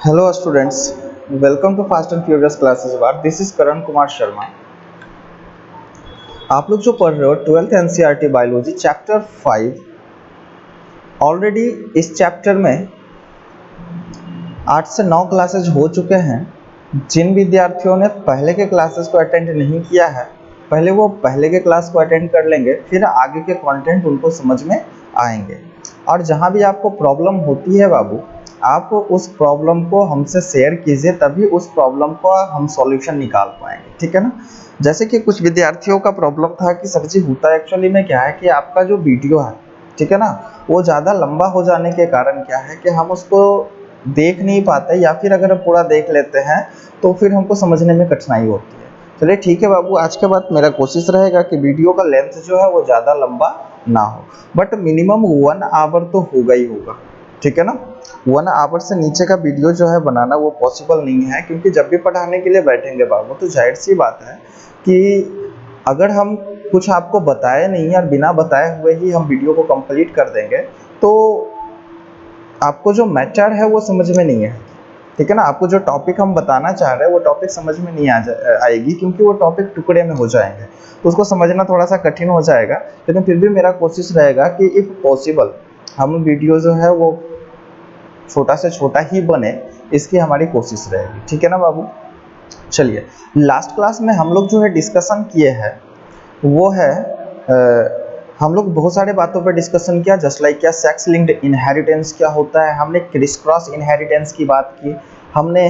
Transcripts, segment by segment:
Hello students, welcome to Fast and Furious Classes Bar. This is Karan Kumar Sharma. आप लोग जो पढ़ रहे हो 12th NCERT biology chapter 5, already इस चैप्टर में 8 से 9 क्लासेज हो चुके हैं। जिन विद्यार्थियों ने पहले के क्लासेस को अटेंड नहीं किया है, पहले वो पहले के क्लास को अटेंड कर लेंगे, फिर आगे के कंटेंट उनको समझ में आएंगे। और जहाँ भी आपको प्रॉब्लम होती है बाबू, आप उस प्रॉब्लम को हमसे शेयर कीजिए, तभी उस प्रॉब्लम को हम सॉल्यूशन निकाल पाएंगे, ठीक है ना। जैसे कि कुछ विद्यार्थियों का प्रॉब्लम था कि सर जी होता एक्चुअली में क्या है कि आपका जो वीडियो है, ठीक है ना, वो ज़्यादा लंबा हो जाने के कारण क्या है कि हम उसको देख नहीं पाते, या फिर अगर हम पूरा देख लेते हैं तो फिर हमको समझने में कठिनाई होती है। चलिए ठीक है बाबू, आज के बाद मेरा कोशिश रहेगा कि वीडियो का लेंथ जो है वो ज़्यादा लंबा ना हो, बट मिनिमम 1 आवर तो होगा ही होगा, ठीक है ना। 1 आवर से नीचे का वीडियो जो है बनाना वो पॉसिबल नहीं है, क्योंकि जब भी पढ़ाने के लिए बैठेंगे बाबू तो जाहिर सी बात है कि अगर हम कुछ आपको बताए नहीं और बिना बताए हुए ही हम वीडियो को कंप्लीट कर देंगे तो आपको जो मैटर है वो समझ में नहीं है, ठीक है ना। आपको जो टॉपिक हम बताना चाह रहे हैं वो टॉपिक समझ में नहीं आएगी, क्योंकि वो टॉपिक टुकड़े में हो जाएंगे, तो उसको समझना थोड़ा सा कठिन हो जाएगा। लेकिन फिर भी मेरा कोशिश रहेगा कि इफ़ पॉसिबल हम वीडियो जो है वो छोटा से छोटा ही बने, इसकी हमारी कोशिश रहेगी, ठीक है ना बाबू। चलिए, लास्ट क्लास में हम लोग जो है डिस्कशन किए हैं वो है हम लोग बहुत सारे बातों पर डिस्कशन किया, जस्ट लाइक क्या सेक्स लिंक्ड इनहेरिटेंस क्या होता है, हमने क्रिस क्रॉस इनहेरिटेंस की बात की, हमने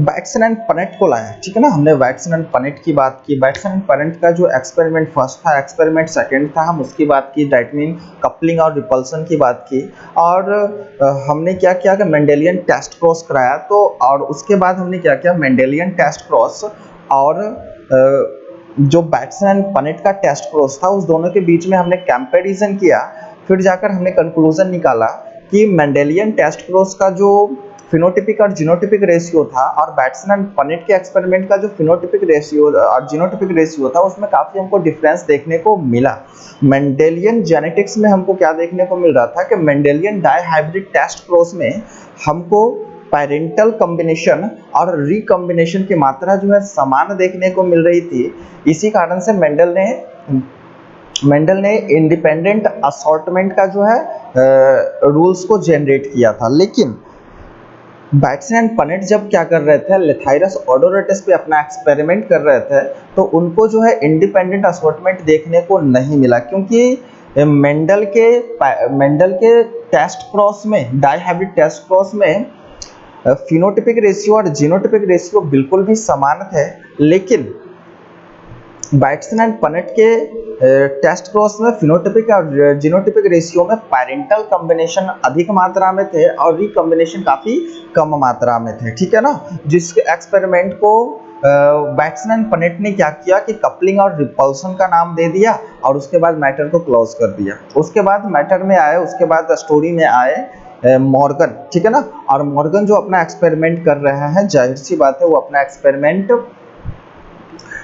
वैटसन एंड पनेट को लाया, ठीक है ना। हमने वैटसन एंड पनेट की बात की, वैटसन एंड पनेट का जो एक्सपेरिमेंट फर्स्ट था, एक्सपेरिमेंट सेकंड था, हम उसकी बात की, दैट मीन कपलिंग और रिपल्सन की बात की। और हमने क्या किया कि मेंडेलियन टेस्ट क्रॉस कराया, तो और उसके बाद हमने क्या किया, मेंडेलियन टेस्ट क्रॉस और जो वैटसन एंड पनेट का टेस्ट क्रॉस था, उस दोनों के बीच में हमने कंपैरिजन किया। फिर जाकर हमने कंक्लूजन निकाला कि मेंडेलियन टेस्ट क्रॉस का जो फिनोटिपिक और जीनोटिपिक रेशियो था और वैटसन एंड पनेट के एक्सपेरिमेंट का जो फिनोटिपिक रेशियो और जीनोटिपिक रेशियो था, उसमें काफ़ी हमको डिफरेंस देखने को मिला। मेंडेलियन जेनेटिक्स में हमको क्या देखने को मिल रहा था कि मेंडेलियन डाइहाइब्रिड टेस्ट क्रॉस में हमको पैरेंटल कॉम्बिनेशन और रिकॉम्बिनेशन की मात्रा जो है समान देखने को मिल रही थी। इसी कारण से मेंडल ने इंडिपेंडेंट असॉर्टमेंट का जो है रूल्स को जनरेट किया था। लेकिन वैटसन एंड पनेट जब क्या कर रहे थे, लेथाइरस ओडोरेटस पे अपना एक्सपेरिमेंट कर रहे थे, तो उनको जो है इंडिपेंडेंट असॉर्टमेंट देखने को नहीं मिला, क्योंकि मेंडल के टेस्ट क्रॉस में, डाइहाइब्रिड टेस्ट क्रॉस में फिनोटिपिक रेशियो और जीनोटिपिक रेशियो बिल्कुल भी समान थे। लेकिन वैटसन एंड पनेट के टेस्ट क्रॉस में फिनोटिपिक और जीनोटिपिक रेशियो में पैरेंटल कॉम्बिनेशन अधिक मात्रा में थे और रिकॉम्बिनेशन काफ़ी कम मात्रा में थे, ठीक है ना। जिसके एक्सपेरिमेंट को वैटसन एंड पनेट ने क्या किया कि कपलिंग और रिपल्सन का नाम दे दिया और उसके बाद मैटर को क्लोज कर दिया। उसके बाद मैटर में आए, उसके बाद स्टोरी में आए मॉर्गन, ठीक है ना। और मॉर्गन जो अपना एक्सपेरिमेंट कर रहे हैं, जाहिर सी बात है वो अपना एक्सपेरिमेंट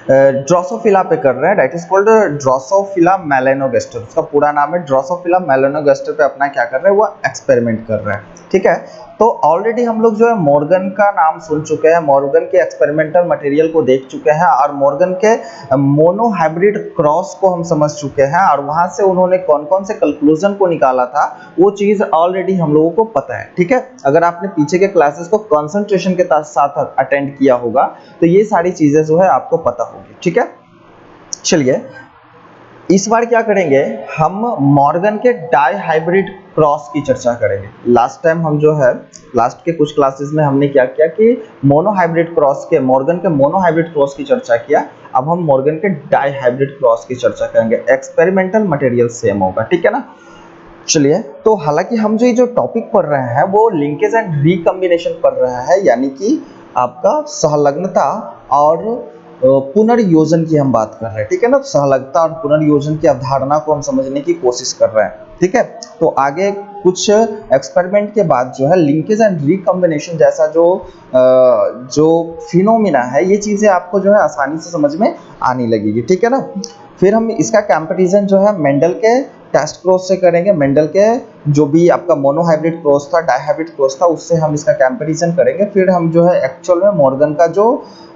ड्रोसोफिला पे कर रहे हैं, that is called Drosophila melanogaster. उसका पूरा नाम है ड्रोसोफिला मेलानोगास्टर पे अपना क्या कर रहे हैं, वो एक्सपेरिमेंट कर रहे हैं, ठीक है। तो ऑलरेडी हम लोग जो है मॉर्गन का नाम सुन चुके हैं, मॉर्गन के एक्सपेरिमेंटल मटेरियल को देख चुके हैं और मॉर्गन के मोनोहाइब्रिड क्रॉस को हम समझ चुके हैं, और वहां से उन्होंने कौन कौन से कंक्लूजन को निकाला था वो चीज ऑलरेडी हम लोगों को पता है, ठीक है। अगर आपने पीछे के क्लासेस को कंसंट्रेशन के साथ अटेंड किया होगा तो ये सारी चीजें जो है आपको पता होगी, ठीक है। चलिए, इस बार क्या करेंगे, हम मॉर्गन के डाइहाइब्रिड क्रॉस की चर्चा करेंगे। लास्ट टाइम हम जो है, लास्ट के कुछ क्लासेस में हमने क्या किया कि मोनोहाइब्रिड क्रॉस के, मॉर्गन के मोनोहाइब्रिड क्रॉस की चर्चा किया। अब हम मॉर्गन के डाइहाइब्रिड क्रॉस की चर्चा करेंगे। एक्सपेरिमेंटल मटेरियल सेम होगा, ठीक है ना। चलिए, तो हालांकि हम जो टॉपिक पढ़ रहे हैं वो लिंकेज एंड रिकॉम्बिनेशन पढ़ रहे हैं, यानी कि आपका सहलग्नता और पुनर्योजन की हम बात कर रहे हैं, ठीक है ना। सहलग्नता और पुनर्योजन की अवधारणा को हम समझने की कोशिश कर रहे हैं, ठीक है। तो आगे कुछ एक्सपेरिमेंट के बाद जो है लिंकेज एंड रिकॉम्बिनेशन जैसा जो फिनोमिना है, ये चीजें आपको जो है आसानी से समझ में आने लगेगी, ठीक है ना। फिर हम इसका कंपैरिजन जो है मेंडल के टेस्ट क्रॉस से करेंगे, मेंडल के जो भी आपका मोनोहाइब्रिड क्रॉस था, डाइहाइब्रिड क्रॉस था, उससे हम इसका कंपैरिजन करेंगे, फिर हम जो है एक्चुअल में मॉर्गन का जो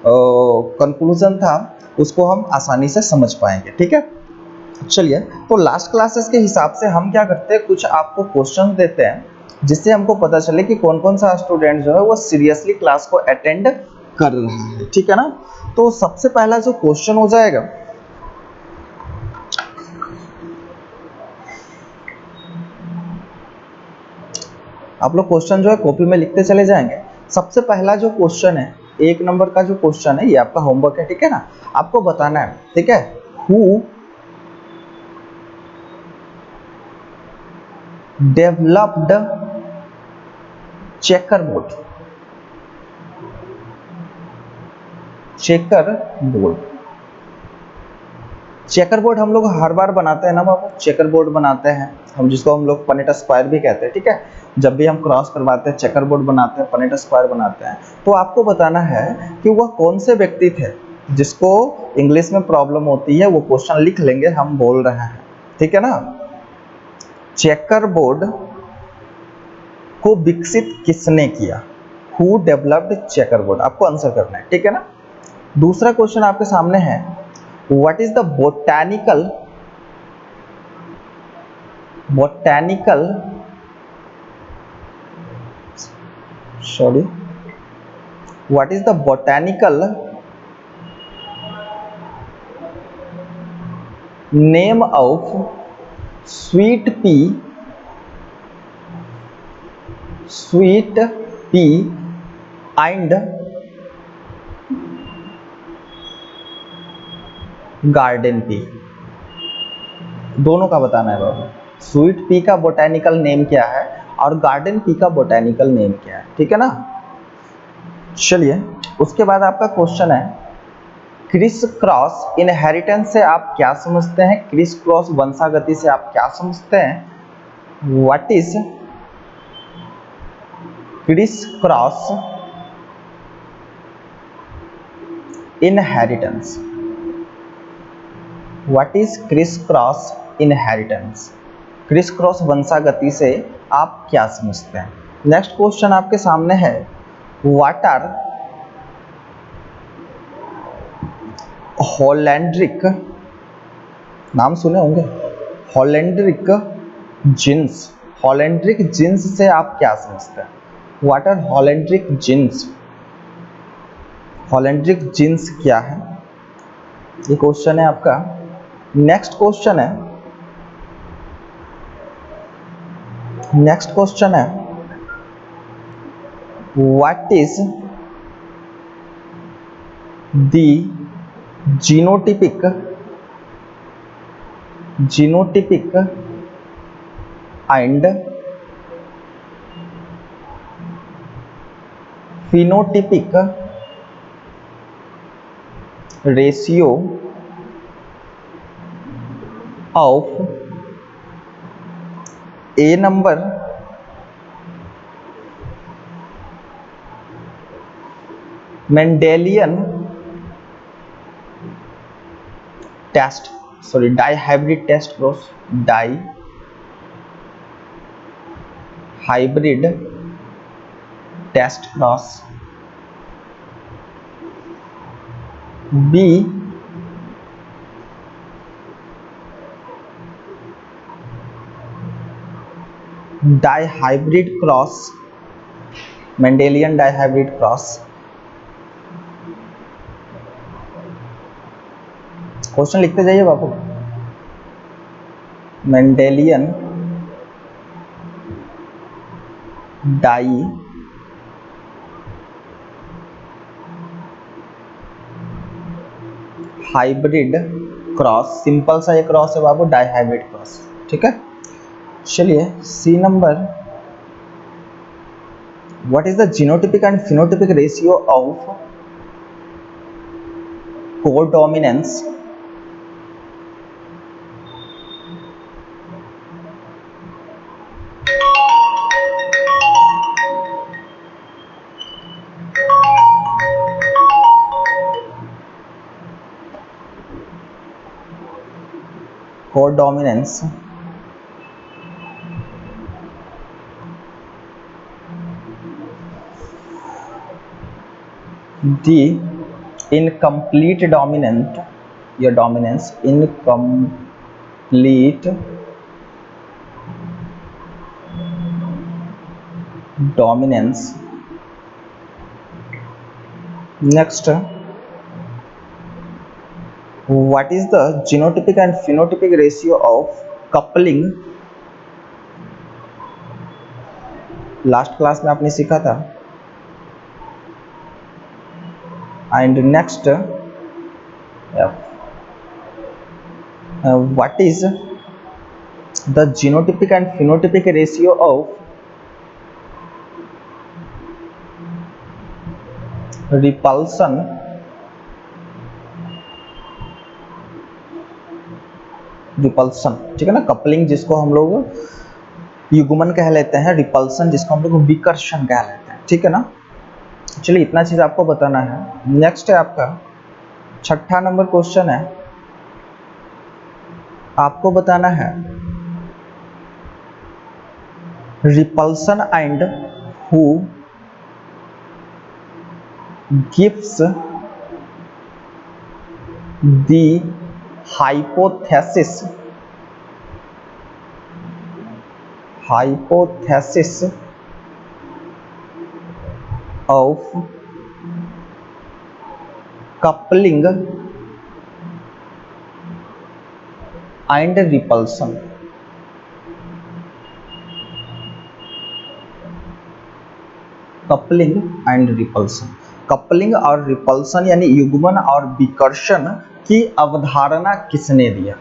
कंक्लूजन था उसको हम आसानी से समझ पाएंगे। ठीक है, चलिए, तो लास्ट क्लासेस के हिसाब से हम क्या करते हैं, कुछ आपको क्वेश्चन देते हैं जिससे हमको पता चले कि कौन कौन सा स्टूडेंट जो है वो सीरियसली क्लास को अटेंड कर रहा है। ठीक है ना, तो सबसे पहला जो क्वेश्चन हो जाएगा, आप लोग क्वेश्चन जो है कॉपी में लिखते चले जाएंगे। सबसे पहला जो क्वेश्चन है, 1 नंबर का जो क्वेश्चन है, ये आपका होमवर्क है। ठीक है ना, आपको बताना है, ठीक है, who developed checker board. Checker board, checker board हम लोग हर बार बनाते हैं ना बाबू, चेकर बोर्ड बनाते हैं हम, जिसको हम लोग पनेट स्क्वायर भी कहते हैं। ठीक है, जब भी हम क्रॉस करवाते हैं चेकर बोर्ड बनाते हैं, पनेट स्क्वायर बनाते हैं। तो आपको बताना है कि वह कौन से व्यक्ति थे जिसको इंग्लिश में प्रॉब्लम होती है, वो क्वेश्चन लिख लेंगे, हम बोल रहे हैं। ठीक है ना, चेकर बोर्ड को विकसित किसने किया, हु डेवलप्ड चेकर बोर्ड, आपको आंसर करना है। ठीक है ना, दूसरा क्वेश्चन आपके सामने है, what is the botanical sorry what is the botanical name of sweet pea and garden pea, दोनों का बताना है बाबू। स्वीट पी का बोटेनिकल नेम क्या है और गार्डन पी का बोटेनिकल नेम क्या है। ठीक है ना, चलिए, उसके बाद आपका क्वेश्चन है, क्रिस क्रॉस इनहेरिटेंस से आप क्या समझते हैं, क्रिस क्रॉस वंशागति से आप क्या समझते हैं। What is criss cross inheritance, what is criss cross inheritance, criss cross वंशागति से आप क्या समझते हैं। नेक्स्ट क्वेश्चन आपके सामने है, व्हाट आर हॉलैंड्रिक, नाम सुने होंगे, हॉलैंड्रिक जीन्स, हॉलैंड्रिक जीन्स से आप क्या समझते हैं। व्हाट आर हॉलैंड्रिक जीन्स, हॉलैंड्रिक जीन्स क्या है, ये क्वेश्चन है आपका। नेक्स्ट क्वेश्चन है, नेक्स्ट क्वेश्चन है, what is the genotypic and phenotypic ratio of A number Mendelian test, sorry, dihybrid test cross, dihybrid test cross, B dihybrid cross, Mendelian dihybrid cross। Question लिखते जाइए बापू, Mendelian dihybrid cross, simple सा ये cross है बाबू, die hybrid cross. ठीक है, चलिए, C number, what is the genotypic and phenotypic ratio of codominance, codominance the incomplete dominant या dominance, incomplete dominance. Next, what is the genotypic and phenotypic ratio of coupling? Last class में आपने सीखा था. And next, what is the genotypic and phenotypic ratio of repulsion ठीक है ना. Coupling जिसको हम लोग युग्मन कह लेते हैं, रिपल्सन जिसको हम लोग विकर्षण कह लेते हैं, ठीक है ना. चलिए इतना चीज आपको बताना है. नेक्स्ट है आपका 6ठा नंबर क्वेश्चन है. आपको बताना है repulsion and who gives the hypothesis of coupling and repulsion. Coupling and repulsion. Coupling और रिपल्सन यानी युग्मन और विकर्षण की अवधारणा किसने दिया?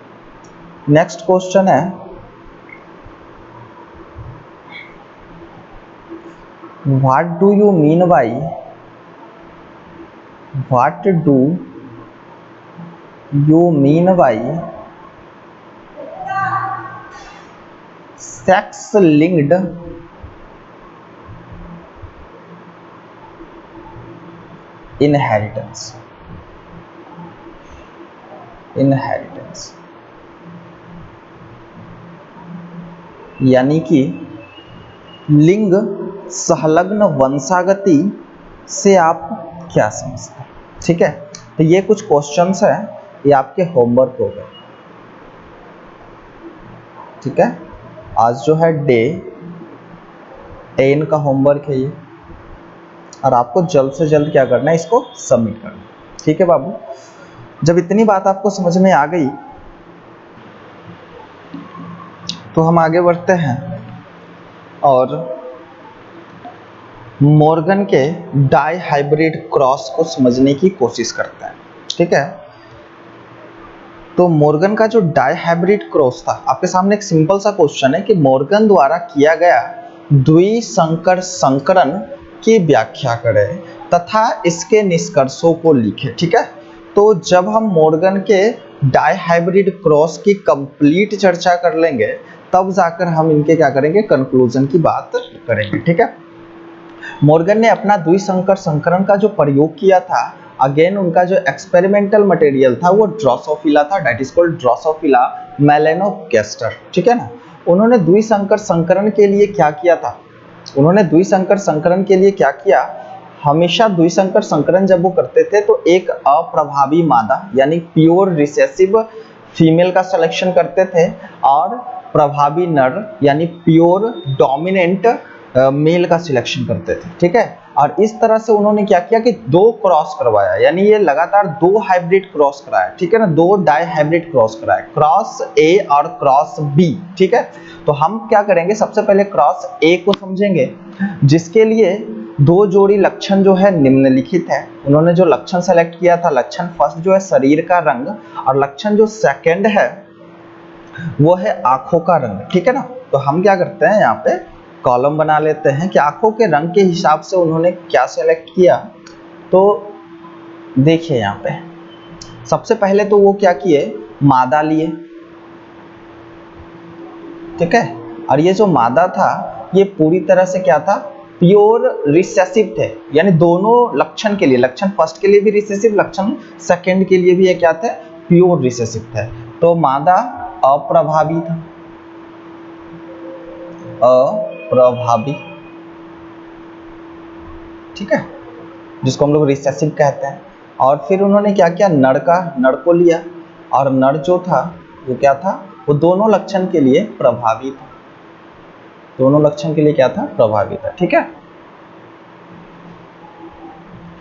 नेक्स्ट क्वेश्चन है what do you mean by sex linked inheritance. यानी कि लिंग संलग्न वंशागति से आप क्या समझते हैं? ठीक है, तो ये कुछ क्वेश्चंस हैं, ये आपके होमवर्क हो गए. ठीक है, आज जो है डे 10 का होमवर्क है ये, और आपको जल्द से जल्द क्या करना है, इसको सबमिट करना. ठीक है बाबू, जब इतनी बात आपको समझ में आ गई तो हम आगे बढ़ते हैं और मॉर्गन के डाई हाइब्रिड क्रॉस को समझने की कोशिश करते हैं. ठीक है, तो मॉर्गन का जो डाई हाइब्रिड क्रॉस था, आपके सामने एक सिंपल सा क्वेश्चन है कि मॉर्गन द्वारा किया गया द्विसंकर संकरण की व्याख्या करें तथा इसके निष्कर्षों को लिखें. ठीक है, तो जब हम मॉर्गन के डाई हाइब्रिड क्रॉस की कंप्लीट चर्चा कर लेंगे तब जाकर हम इनके क्या करेंगे, कंक्लूजन की बात करेंगे. ठीक है, मॉर्गन ने अपना द्विसंकर संकरण का जो प्रयोग किया था, अगेन उनका जो एक्सपेरिमेंटल मटेरियल था वो ड्रोसोफिला था, that is called Drosophila melanogaster. ठीक है ना. उन्होंने द्विसंकर संकरण के लिए क्या किया था, हमेशा द्विसंकर संकरण जब वो करते थे तो एक अप्रभावी मादा यानी प्योर रिसेसिव फीमेल का सिलेक्शन करते थे और प्रभावी नर यानी प्योर डोमिनेंट मेल का सिलेक्शन करते थे. ठीक है, और इस तरह से उन्होंने क्या किया कि 2 क्रॉस करवाया, यानी ये लगातार 2 हाइब्रिड क्रॉस कराया. ठीक है ना, 2 डाई हाइब्रिड क्रॉस कराया, क्रॉस ए और क्रॉस बी. ठीक है, तो हम क्या करेंगे, सबसे पहले क्रॉस ए को समझेंगे, जिसके लिए 2 जोड़ी लक्षण जो है निम्नलिखित है. उन्होंने जो लक्षण सेलेक्ट किया था, लक्षण फर्स्ट जो है शरीर का रंग, और लक्षण जो सेकंड है वो है आंखों का रंग. ठीक है ना, तो हम क्या करते हैं, यहाँ पे कॉलम बना लेते हैं कि आंखों के रंग के हिसाब से उन्होंने क्या सेलेक्ट किया. तो देखिए यहाँ पे सबसे पहले तो वो क्या किए, मादा लिए. ठीक है, और ये जो मादा था ये पूरी तरह से क्या था, प्योर रिसेसिव थे, यानी दोनों लक्षण के लिए, लक्षण फर्स्ट के लिए भी रिसेसिव, लक्षण सेकंड के लिए भी ये क्या थे, प्योर रिसेसिव थे. तो मादा अप्रभावी था, अप्रभावी. ठीक है, जिसको हम लोग रिसेसिव कहते हैं। और फिर उन्होंने क्या किया, नर को लिया, और नर जो था वो क्या था, वो दोनों लक्षण के लिए प्रभावी था, दोनों लक्षण के लिए क्या था, प्रभावी था। ठीक है,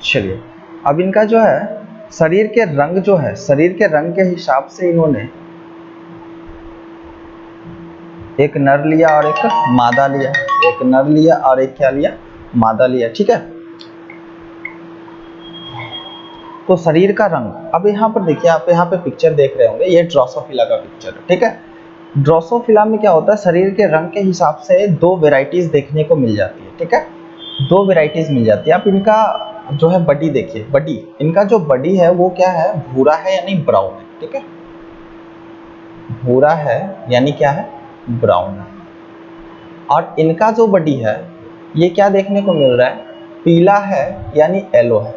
चलिए अब इनका जो है शरीर के रंग जो है, शरीर के रंग के हिसाब से इन्होंने एक नर लिया और एक मादा लिया, एक नर लिया और एक क्या लिया, मादा लिया। ठीक है, तो शरीर का रंग, अब यहाँ पर देखिए, आप यहाँ पे पिक्चर देख रहे होंगे, ये ड्रोसोफिला का पिक्चर है। ठीक है, ड्रोसोफिला में क्या होता है, शरीर के रंग के हिसाब से दो वेराइटीज देखने को मिल जाती है। ठीक है, दो वेराइटीज मिल जाती है। आप इनका जो है बॉडी देखिए, बॉडी, इनका जो बॉडी है वो क्या है, भूरा है यानी ब्राउन है। ठीक है, भूरा है यानी क्या है, ब्राउन है। और इनका जो बॉडी है ये क्या देखने को मिल रहा है, पीला है यानी येलो है,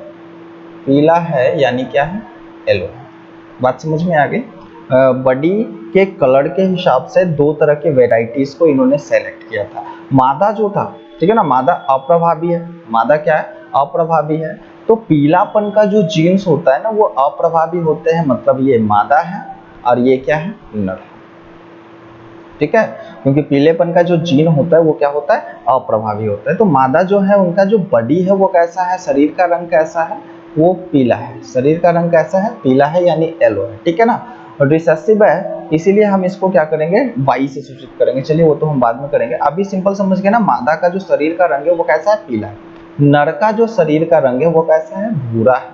पीला है यानी क्या है, येलो है। बात समझ में आ गई। बॉडी के कलर के हिसाब से दो तरह के वेराइटीज को इन्होंने सेलेक्ट किया था। मादा जो था, ठीक है ना, मादा अप्रभावी है, मादा क्या है, अप्रभावी है। तो पीलापन का जो जीन्स होता है ना वो अप्रभावी होते हैं, मतलब ये मादा है और ये क्या है, नर है। ठीक है, क्योंकि पीलेपन का जो जीन होता है वो क्या होता है, अप्रभावी होता है। तो मादा जो है उनका जो बॉडी है वो कैसा है, शरीर का रंग कैसा है, वो पीला है, शरीर का रंग कैसा है, पीला है यानी येलो है। ठीक है ना, और रिसेसिव है इसीलिए हम इसको क्या करेंगे, वाई से सूचित करेंगे। चलिए वो तो हम बाद में करेंगे, अभी सिंपल समझ गए ना, मादा का जो शरीर का रंग है वो कैसा है, पीला है। नर का जो शरीर का रंग है वो कैसा है, भूरा है,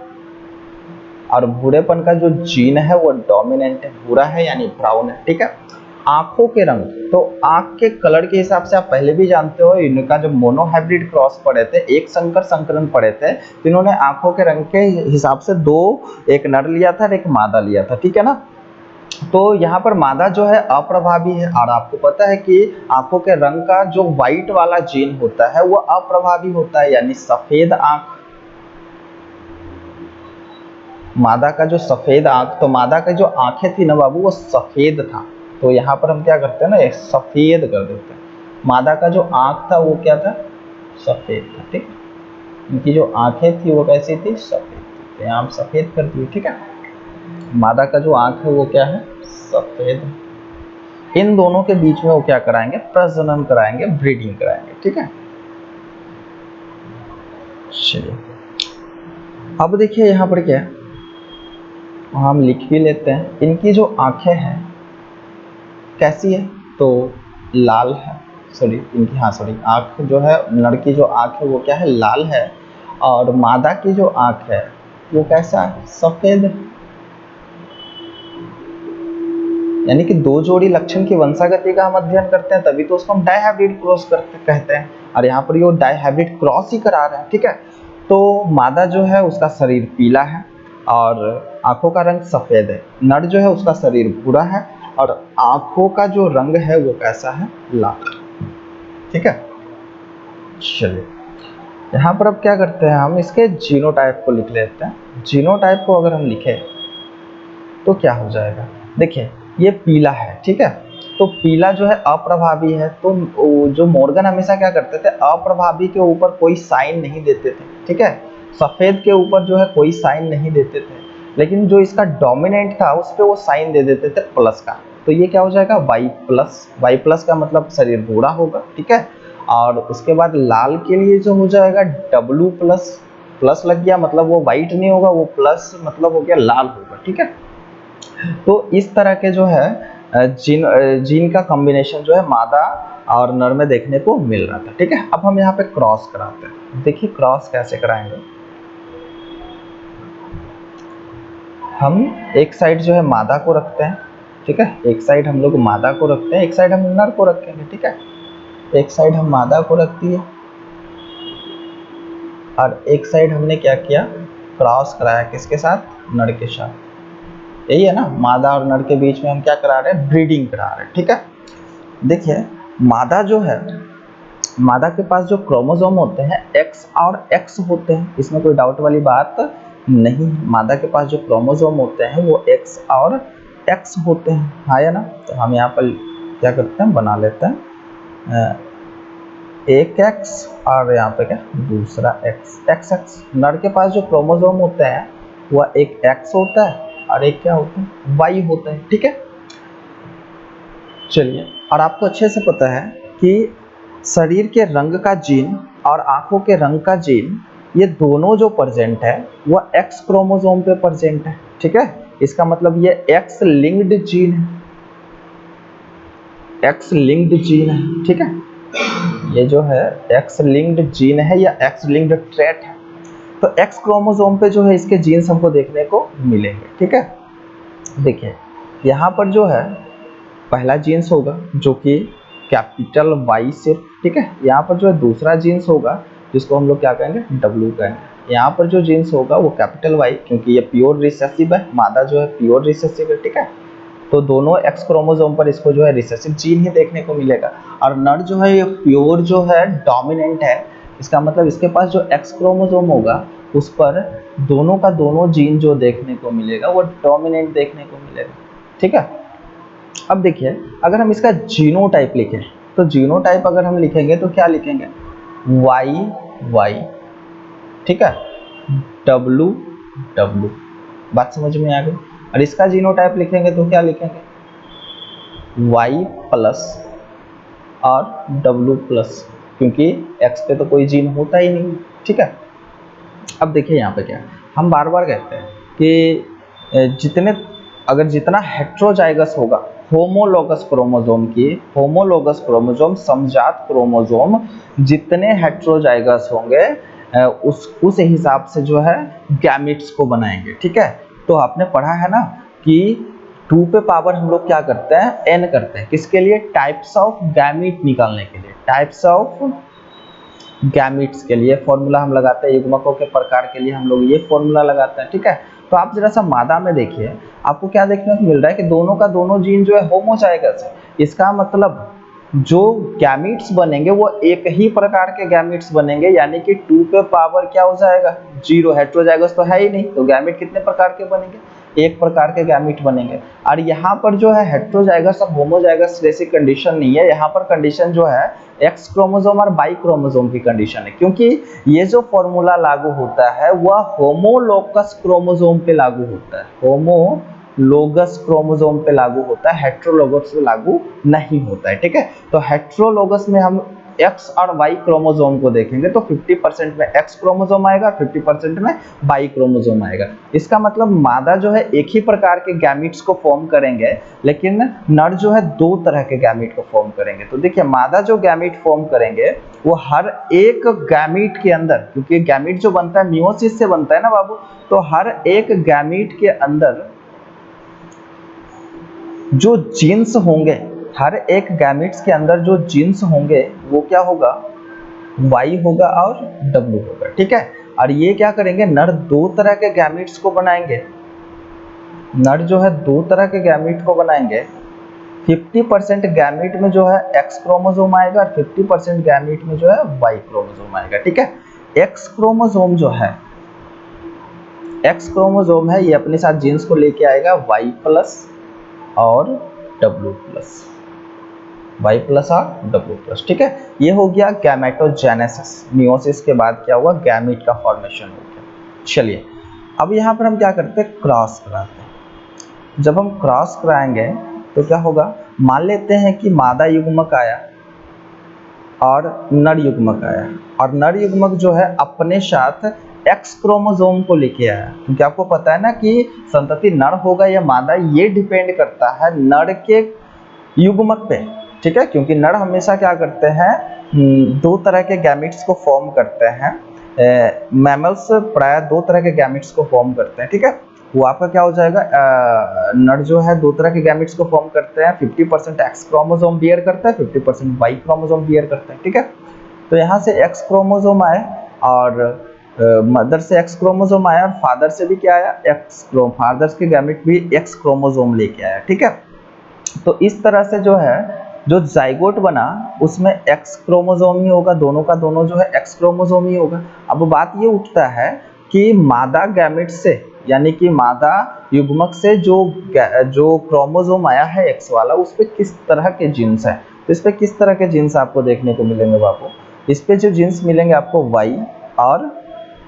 और भूरेपन का जो जीन है वो डोमिनेंट है, भूरा है यानी ब्राउन है। ठीक है, आंखों के रंग, तो आंख के कलर के हिसाब से आप पहले भी जानते हो, इनका जब मोनोहाइब्रिड क्रॉस पढ़े थे, एक संकर संकरण पढ़े थे, तो इन्होंने आंखों के रंग के हिसाब से दो, एक नर लिया था और एक मादा लिया था। ठीक है ना, तो यहाँ पर मादा जो है अप्रभावी है, और आपको पता है कि आंखों के रंग का जो व्हाइट वाला जीन होता है वो अप्रभावी होता है, यानी सफेद आंख, मादा का जो सफेद आंख, तो मादा का जो आंखें थी ना बाबू वो सफेद था, तो यहाँ पर हम क्या करते हैं ना, एक सफेद कर देते हैं। मादा का जो आंख था वो क्या था, सफेद था। ठीक, इनकी जो आंखें थी वो कैसी थी, सफेद थी, तो यहाँ हम सफेद कर दिए। ठीक है, मादा का जो आंख है वो क्या है, सफेद। इन दोनों के बीच में वो क्या कराएंगे, प्रजनन कराएंगे, ब्रीडिंग कराएंगे। ठीक है, चलिए अब देखिए यहाँ पर क्या है, हम लिख भी लेते हैं। इनकी जो आंखें हैं कैसी है, तो लाल है, सॉरी इनकी, हाँ सॉरी, आंख जो है, नर की जो आंख है वो क्या है, लाल है, और मादा की जो आंख है वो कैसा है, सफेद। यानी कि दो जोड़ी लक्षण की वंशागति का हम अध्ययन करते हैं तभी तो उसको हम डायहाइब्रिड क्रॉस करते कहते हैं, और यहाँ पर ये डायहाइब्रिड क्रॉस ही करा रहे हैं। ठीक है, तो मादा जो है उसका शरीर पीला है और आंखों का रंग सफेद है, नर जो है उसका शरीर भूरा है और आंखों का जो रंग है वो कैसा है, लाल। ठीक है, चलिए यहाँ पर अब क्या करते हैं, हम इसके जीनोटाइप को लिख लेते हैं। जीनोटाइप को अगर हम लिखें तो क्या हो जाएगा, देखिए ये पीला है। ठीक है, तो पीला जो है अप्रभावी है, तो जो मॉर्गन हमेशा क्या करते थे, अप्रभावी के ऊपर कोई साइन नहीं देते थे। ठीक है, सफेद के ऊपर जो है कोई साइन नहीं देते थे, लेकिन जो इसका डोमिनेंट था उस पर वो साइन दे देते थे प्लस का, तो ये क्या हो जाएगा, वाई प्लस। वाई प्लस का मतलब शरीर भूरा होगा। ठीक है, और उसके बाद लाल के लिए जो हो जाएगा डब्लू प्लस, प्लस लग गया मतलब वो वाइट नहीं होगा, वो प्लस मतलब हो गया लाल होगा। ठीक है, तो इस तरह के जो है जीन का कॉम्बिनेशन जो है मादा और नर में देखने को मिल रहा था। ठीक है, अब हम यहाँ पे क्रॉस कराते हैं। देखिए क्रॉस कैसे कराएंगे, हम एक साइड जो है मादा को रखते हैं। ठीक है, एक साइड हम लोग मादा को रखते हैं, एक साइड हम नर को रखेंगे। ठीक है, एक साइड हम मादा को रख दिए और एक साइड हमने क्या किया, क्रॉस कराया, किसके साथ, नर के साथ। यही है ना, मादा और नर के बीच में हम क्या करा रहे हैं, ब्रीडिंग करा रहे हैं। ठीक है, देखिए मादा जो है, मादा के पास जो क्रोमोसोम होते हैं एक्स और एक्स होते हैं, इसमें कोई डाउट वाली बात नहीं। मादा के पास जो क्रोमोसोम होते हैं वो एक्स और एक्स होते हैं, हाँ या ना। तो हम यहाँ पर क्या करते हैं, बना लेते हैं एक एक्स और यहाँ पे क्या दूसरा एक्स। एक्स एक्स नर के पास जो क्रोमोसोम होते हैं वह एक एक्स होता है और एक क्या होता है वाई होता है, ठीक है। चलिए, और आपको अच्छे से पता है कि शरीर के रंग का जीन और आंखों के रंग का जीन ये दोनों जो प्रेजेंट है वह एक्स क्रोमोसोम पे प्रेजेंट है, ठीक है। इसका मतलब ये एक्स लिंक्ड जीन है, एक्स लिंक्ड जीन है, ठीक है। ये जो है एक्स लिंक्ड जीन है या एक्स लिंक्ड ट्रेट है। तो एक्स क्रोमोसोम पे जो है इसके जीन्स हमको देखने को मिलेंगे, ठीक है। देखिए यहाँ पर जो है पहला जीन्स होगा जो कि कैपिटल वाई से, ठीक है। यहाँ पर जो है दूसरा जीन्स होगा जिसको हम लोग क्या कहेंगे डब्ल्यू कहेंगे। यहाँ पर जो जीन्स होगा वो कैपिटल वाई, क्योंकि ये प्योर रिसेसिव है, मादा जो है प्योर रिसेसिव है, ठीक है। तो दोनों एक्स क्रोमोसोम पर इसको जो है रिसेसिव जीन ही देखने को मिलेगा। और नर जो है ये प्योर जो है डोमिनेंट है, इसका मतलब इसके पास जो एक्स क्रोमोसोम होगा उस पर दोनों का दोनों जीन जो देखने को मिलेगा वो डोमिनेंट देखने को मिलेगा, ठीक है। अब देखिए अगर हम इसका जीनोटाइप लिखें तो जीनोटाइप अगर हम लिखेंगे तो क्या लिखेंगे वाई वाई, ठीक है, डब्लू डब्लू। बात समझ में आ गई। और इसका जीनोटाइप लिखेंगे तो क्या लिखेंगे वाई प्लस और डब्लू प्लस, क्योंकि एक्स पे तो कोई जीन होता ही नहीं, ठीक है। अब देखिए यहाँ पे क्या हम बार बार कहते हैं कि जितना हेट्रोजाइगस होगा होमोलोगस क्रोमोसोम की, होमोलोगस क्रोमोसोम समजात क्रोमोसोम जितने हेट्रोजाइगस होंगे उस हिसाब से जो है गैमिट्स को बनाएंगे, ठीक है। तो आपने पढ़ा है ना कि 2 पे पावर हम लोग क्या करते हैं n करते हैं, किसके लिए टाइप्स ऑफ गैमिट निकालने के लिए, टाइप्स ऑफ गैमिट्स के लिए फॉर्मूला हम लगाते हैं, युग्मकों के प्रकार के लिए हम लोग ये फॉर्मूला लगाते हैं, ठीक है। तो आप जरा सा मादा में देखिए आपको क्या देखने को मिल रहा है कि दोनों का दोनों जीन जो है होमोजाइगस है। इसका मतलब जो गैमिट्स बनेंगे वो एक ही प्रकार के गैमिट्स बनेंगे, यानी कि 2 पे पावर क्या हो जाएगा 0, हेट्रोजाइगस तो है ही नहीं, तो गैमिट कितने प्रकार के बनेंगे एक प्रकार के गैमिट बनेंगे। और यहाँ पर जो है हेट्रोजाइगस और होमोजाइगस जैसी कंडीशन नहीं है, यहाँ पर कंडीशन जो है एक्स क्रोमोसोम और वाई क्रोमोसोम की कंडीशन है, क्योंकि ये जो फॉर्मूला लागू होता है वह होमोलोगस क्रोमोसोम पे लागू होता है, होमोलोगस क्रोमोसोम पे लागू होता है, हेट्रोलोगस पे लागू नहीं होता है, ठीक है। तो हेट्रोलोगस में हम एक्स और वाई क्रोमोसोम को देखेंगे तो 50% में एक्स क्रोमोसोम आएगा, 50% में वाई क्रोमोसोम आएगा। इसका मतलब मादा जो है एक ही प्रकार के गैमिट्स को फॉर्म करेंगे, लेकिन नर जो है 2 तरह के गैमिट को फॉर्म करेंगे। तो देखिए मादा जो गैमिट फॉर्म करेंगे वो हर एक गैमिट के अंदर, क्योंकि गैमिट जो बनता है मियोसिस से बनता है ना बाबू, तो हर एक गैमिट के अंदर जो जीन्स होंगे, हर एक गैमिट्स के अंदर जो जीन्स होंगे वो क्या होगा वाई होगा और डब्ल्यू होगा, ठीक है। और ये क्या करेंगे नर 2 तरह के गैमिट्स को बनाएंगे, नर जो है 2 तरह के गैमिट को बनाएंगे। 50% गैमिट में जो है एक्स क्रोमोसोम आएगा और 50% गैमिट में जो है वाई क्रोमोसोम आएगा, ठीक है। एक्स क्रोमोसोम जो है, एक्स क्रोमोसोम है ये अपने साथ जीन्स को लेके आएगा वाई प्लस और डब्ल्यू प्लस, वाई प्लस और डब्ल्यू प्लस, ठीक है। ये हो गया गैमेटोजेनेसिस, मियोसिस के बाद क्या हुआ गैमिट का फॉर्मेशन हो गया। चलिए अब यहाँ पर हम क्या करते हैं क्रॉस कराते हैं। जब हम क्रॉस कराएंगे तो क्या होगा, मान लेते हैं कि मादा युग्मक आया और नर युग्मक आया, और नर युग्मक जो है अपने साथ एक्स क्रोमोसोम को लेके आया, क्योंकि आपको पता है ना कि संतति नर होगा या मादा ये डिपेंड करता है नर के युग्मक पे, ठीक है। क्योंकि नर हमेशा क्या करते हैं 2 तरह के गैमिट्स को फॉर्म करते हैं, मैमल्स प्राय 2 तरह के गैमिट्स को फॉर्म करते हैं, ठीक है। वो आपका क्या हो जाएगा नर जो है 2 तरह के गैमिट्स को फॉर्म करते हैं, 50% एक्स क्रोमोसोम बियर करता है, 50% वाई क्रोमोसोम बियर करता है, ठीक है। तो यहाँ से एक्स क्रोमोसोम आए और मदर से एक्स क्रोमोसोम आया और फादर से भी क्या आया फादर के गैमिट भी एक्स क्रोमोसोम लेके आया, ठीक है। तो इस तरह से जो है जो जाइगोट बना उसमें एक्स क्रोमोसोम ही होगा, दोनों का दोनों जो है एक्स क्रोमोसोम ही होगा। अब बात ये उठता है कि मादा गैमिट से यानी कि मादा युग्मक से जो क्रोमोसोम आया है एक्स वाला उस पर किस तरह के जीन्स है, तो इस पर किस तरह के जीन्स आपको देखने को मिलेंगे बापू। इस पे जो जीन्स मिलेंगे आपको Y और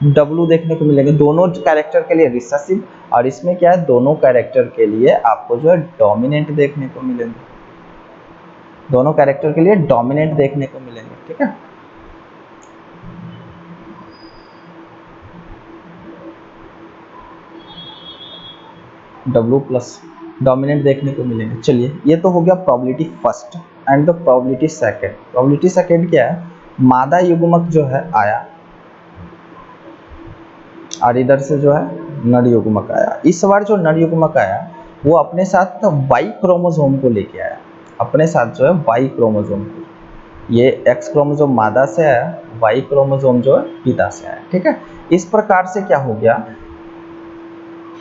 W देखने को मिलेंगे, दोनों कैरेक्टर के लिए रिसेसिव, और इसमें क्या है, दोनों कैरेक्टर के लिए आपको जो है डोमिनेंट देखने को मिलेंगे, दोनों कैरेक्टर के लिए डोमिनेंट देखने को मिलेंगे, ठीक है। W प्लस डोमिनेंट देखने को मिलेंगे। चलिए, ये तो हो गया probability first and the probability second. Probability second क्या है, मादा युग्मक जो है आया और इधर से जो है नर युग्मक आया। इस बार जो नर युग्मक आया वो अपने साथ Y क्रोमोसोम को लेके आया, अपने साथ जो है Y क्रोमोसोम को, ये X क्रोमोसोम मादा से आया, Y क्रोमोसोम जो है पिता से आया, ठीक है। इस प्रकार से क्या हो गया,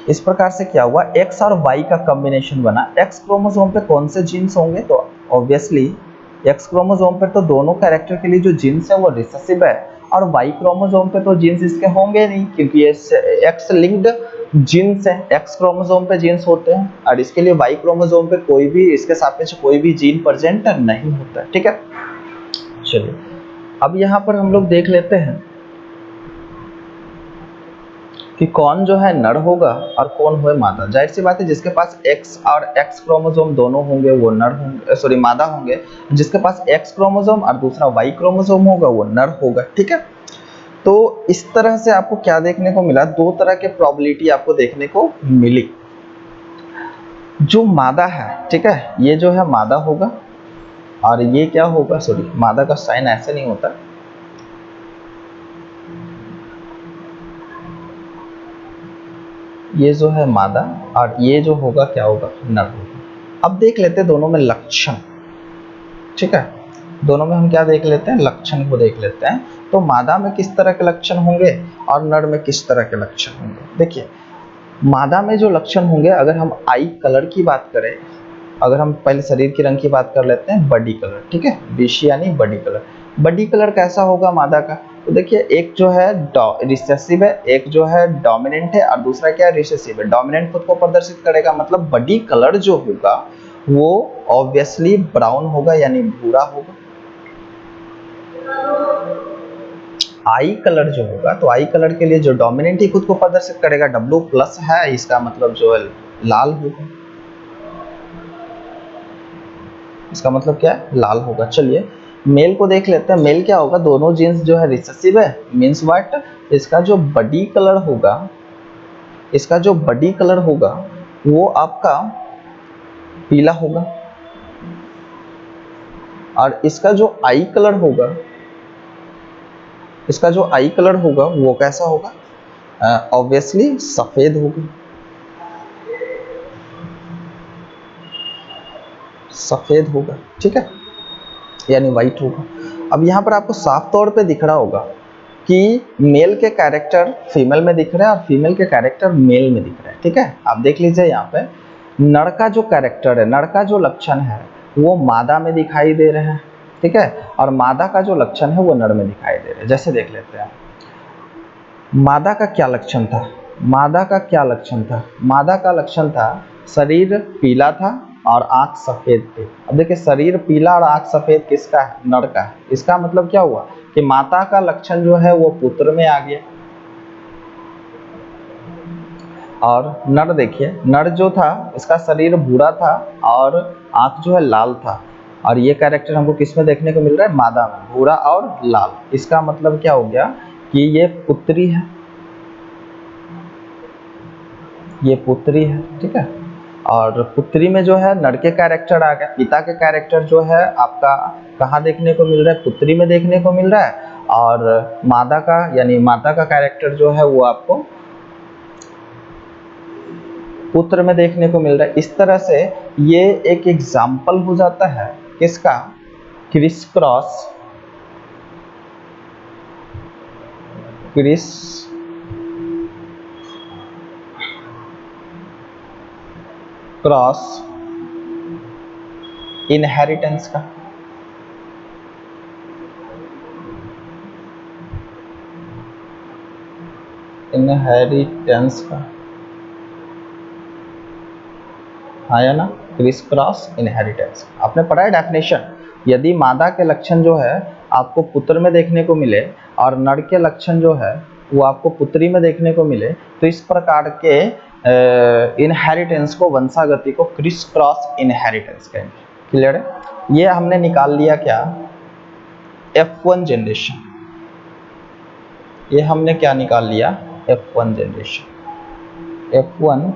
इस प्रकार से क्या हुआ, X और Y का कॉम्बिनेशन बना। X क्रोमोसोम पे कौन से जीन्स होंगे, तो ऑब्वियसली X क्रोमोसोम पे तो दोनों कैरेक्टर के लिए जो जीन्स है वो रिसेसिव है, और Y क्रोमोसोम पे तो जीन्स इसके होंगे नहीं क्योंकि ये X लिंक्ड जीन्स है, X क्रोमोसोम पे जीन्स होते हैं, और इसके लिए Y क्रोमोसोम पे कोई भी इसके सापेक्ष कोई भी जीन प्रेजेंट नहीं होता है, ठीक है। चलिए, अब यहाँ पर हम लोग देख लेते हैं कि कौन जो है नर होगा और कौन हो मादा। जाहिर सी बात है, जिसके पास X और X क्रोमोसोम दोनों होंगे वो नर होंगे, सॉरी मादा होंगे। जिसके पास X क्रोमोसोम और दूसरा Y क्रोमोसोम होगा वो नर होगा, ठीक है। तो इस तरह से आपको क्या देखने को मिला, दो तरह के प्रोबेबिलिटी आपको देखने को मिली। जो मादा है, ठीक है, ये जो है मादा होगा, और ये क्या होगा, सॉरी मादा का साइन ऐसे नहीं होता, ये जो है मादा, और ये जो होगा क्या होगा, नर होगा। अब देख लेते हैं दोनों में लक्षण, ठीक है। दोनों में हम क्या देख लेते हैं, लक्षण को देख लेते हैं। तो मादा में किस तरह के लक्षण होंगे और नर में किस तरह के लक्षण होंगे। देखिए, मादा में जो लक्षण होंगे, अगर हम आई कलर की बात करें, अगर हम पहले शरीर के रंग की बात कर लेते हैं, बॉडी कलर, ठीक है, बीशी यानी बॉडी कलर। बॉडी कलर कैसा होगा मादा का, तो देखिए एक जो है रिसेसिव है, एक जो है डोमिनेंट है, और दूसरा क्या है, रिसेसिव है। डोमिनेंट खुद को प्रदर्शित करेगा, मतलब बॉडी कलर जो होगा वो ऑब्वियसली ब्राउन होगा यानी भूरा होगा। आई कलर जो होगा, तो आई कलर के लिए जो डोमिनेंट ही खुद को प्रदर्शित करेगा, W प्लस है, इसका मतलब जो है लाल होगा, इसका मतलब क्या है, लाल होगा। चलिए, मेल को देख लेते हैं। मेल क्या होगा, दोनों जीन्स जो है रिसेसिव है, मींस व्हाट, इसका जो बॉडी कलर होगा, इसका जो बॉडी कलर होगा वो आपका पीला होगा, और इसका जो आई कलर होगा, इसका जो आई कलर होगा वो कैसा होगा, ऑब्वियसली सफेद होगा, सफेद होगा, ठीक है, यानी वाइट होगा। अब यहाँ पर आपको साफ तौर पे दिख रहा होगा कि मेल के कैरेक्टर फीमेल में दिख रहा है और फीमेल के कैरेक्टर मेल में दिख रहा है, ठीक है। आप देख लीजिए यहाँ पे नर का जो कैरेक्टर है, नर का जो लक्षण है वो मादा में दिखाई दे रहे हैं, ठीक है, और मादा का जो लक्षण है वो नर में दिखाई दे रहे हैं। जैसे देख लेते हैं, मादा का क्या लक्षण था, मादा का क्या लक्षण था, मादा का लक्षण था शरीर पीला था और आंख सफेद थी। अब देखिए, शरीर पीला और आंख सफेद किसका है, नर का है। इसका मतलब क्या हुआ कि माता का लक्षण जो है वो पुत्र में आ गया, और नर देखिए, नर जो था इसका शरीर भूरा था और आंख जो है लाल था, और ये कैरेक्टर हमको किस में देखने को मिल रहा है, मादा में, भूरा और लाल। इसका मतलब क्या हो गया कि ये पुत्री है, ये पुत्री है, ठीक है। और पुत्री में जो है नर के कैरेक्टर आ गया, पिता के कैरेक्टर जो है आपका कहाँ देखने को मिल रहा है, पुत्री में देखने को मिल रहा है, और मादा का यानी माता का कैरेक्टर जो है वो आपको पुत्र में देखने को मिल रहा है। इस तरह से ये एक एग्जाम्पल हो जाता है किसका, criss cross, Chris cross inheritance का, इनहेरिटेंस का, आया ना, क्रिस क्रॉस इनहेरिटेंस। आपने पढ़ा है डेफिनेशन, यदि मादा के लक्षण जो है आपको पुत्र में देखने को मिले और नर के लक्षण जो है वो आपको पुत्री में देखने को मिले, तो इस प्रकार के इनहेरिटेंस को, वंशागति को क्रिस क्रॉस इनहेरिटेंस कहेंगे। क्लियर है? ये हमने निकाल लिया क्या, F1 जनरेशन। ये हमने क्या निकाल लिया, F1 जनरेशन, F1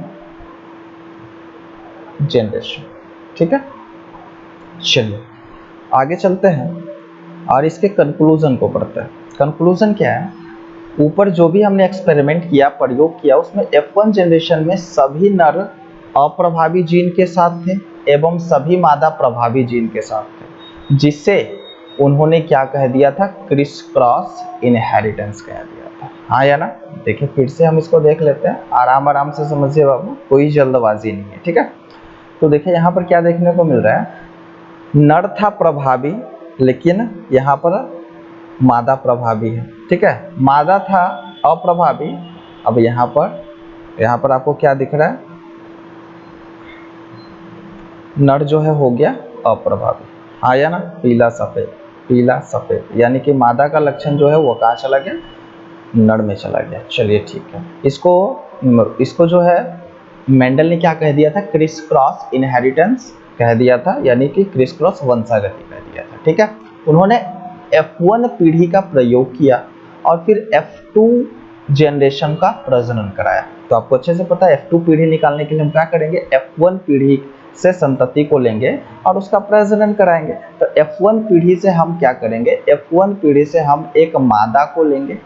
जनरेशन। ठीक है, चलिए आगे चलते हैं और इसके कंक्लूजन को पढ़ते हैं। कंक्लूजन क्या है, ऊपर जो भी हमने एक्सपेरिमेंट किया, प्रयोग किया, उसमें F1 जनरेशन में सभी नर अप्रभावी जीन के साथ थे एवं सभी मादा प्रभावी जीन के साथ थे, जिससे उन्होंने क्या कह दिया था, क्रिस क्रॉस इनहेरिटेंस कह दिया था। हाँ या ना? देखिए फिर से हम इसको देख लेते हैं, आराम आराम से समझिए बाबू, कोई जल्दबाजी नहीं है। ठीक है, तो देखिए यहाँ पर क्या देखने को मिल रहा है, नर था प्रभावी लेकिन यहाँ पर मादा प्रभावी है। ठीक है, मादा था अप्रभावी, अब यहाँ पर आपको क्या दिख रहा है, नर जो है हो गया अप्रभावी। हाँ या ना? पीला सफेद, पीला सफेद, यानी कि मादा का लक्षण जो है वो कहाँ चला गया, नर में चला गया। चलिए ठीक है, इसको जो है मेंडल ने क्या कह दिया था, क्रिस क्रॉस इनहेरिटेंस कह दिया था, यानी कि क्रिस क्रॉस वंशागति कह दिया था। ठीक है, उन्होंने F1 पीढ़ी का प्रयोग किया और फिर F2 जनरेशन का प्रजनन कराया। तो आपको अच्छे से पता है F2 पीढ़ी निकालने के लिए हम क्या करेंगे, F1 पीढ़ी से संतति को लेंगे और उसका प्रजनन कराएंगे। तो F1 पीढ़ी से हम क्या करेंगे, F1 पीढ़ी से हम एक मादा को लेंगे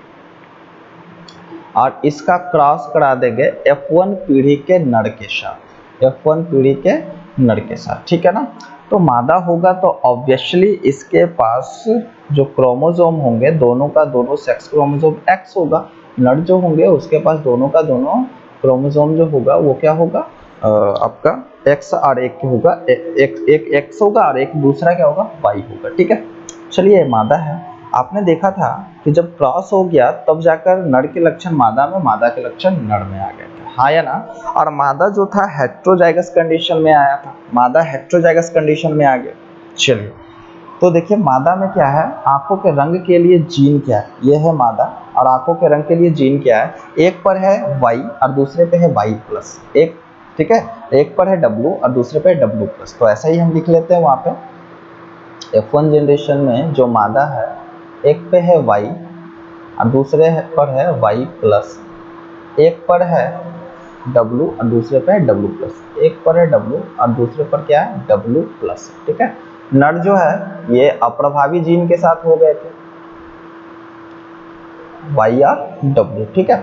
और इसका क्रॉस करा देंगे F1 पीढ़ी के नर के साथ, F1 पीढ़ी के नर के साथ। ठीक है ना? तो मादा होगा तो ऑब्वियसली इसके पास जो क्रोमोसोम होंगे, दोनों का दोनों सेक्स क्रोमोसोम X होगा। नर जो होंगे उसके पास दोनों का दोनों क्रोमोसोम जो होगा वो क्या होगा, आपका X और एक होगा, एक X होगा और एक दूसरा क्या होगा, Y होगा। ठीक है, चलिए मादा है। आपने देखा था कि जब क्रॉस हो गया तब जाकर नर के लक्षण मादा में, मादा के लक्षण नर में आ गए थे। हाँ या ना? और मादा जो था हेट्रोजाइगस कंडीशन में आया था, मादा हेट्रोजाइगस कंडीशन में आ गया। चलिए तो देखिए मादा में क्या है, आंखों के रंग के लिए जीन क्या है, ये है मादा, और आंखों के रंग के लिए जीन क्या है, एक पर है Y और दूसरे पे है Y+, एक, ठीक है, एक पर है W और दूसरे पे है W+। तो ऐसा ही हम लिख लेते हैं वहाँ पे F1 जनरेशन में जो मादा है, एक पे है Y और दूसरे पर है Y+, एक पर है W और दूसरे पे है W+, एक पर है W और दूसरे पर क्या है, W+। ठीक है, नर जो है ये अप्रभावी जीन के साथ हो गए थे, Y और W। ठीक है,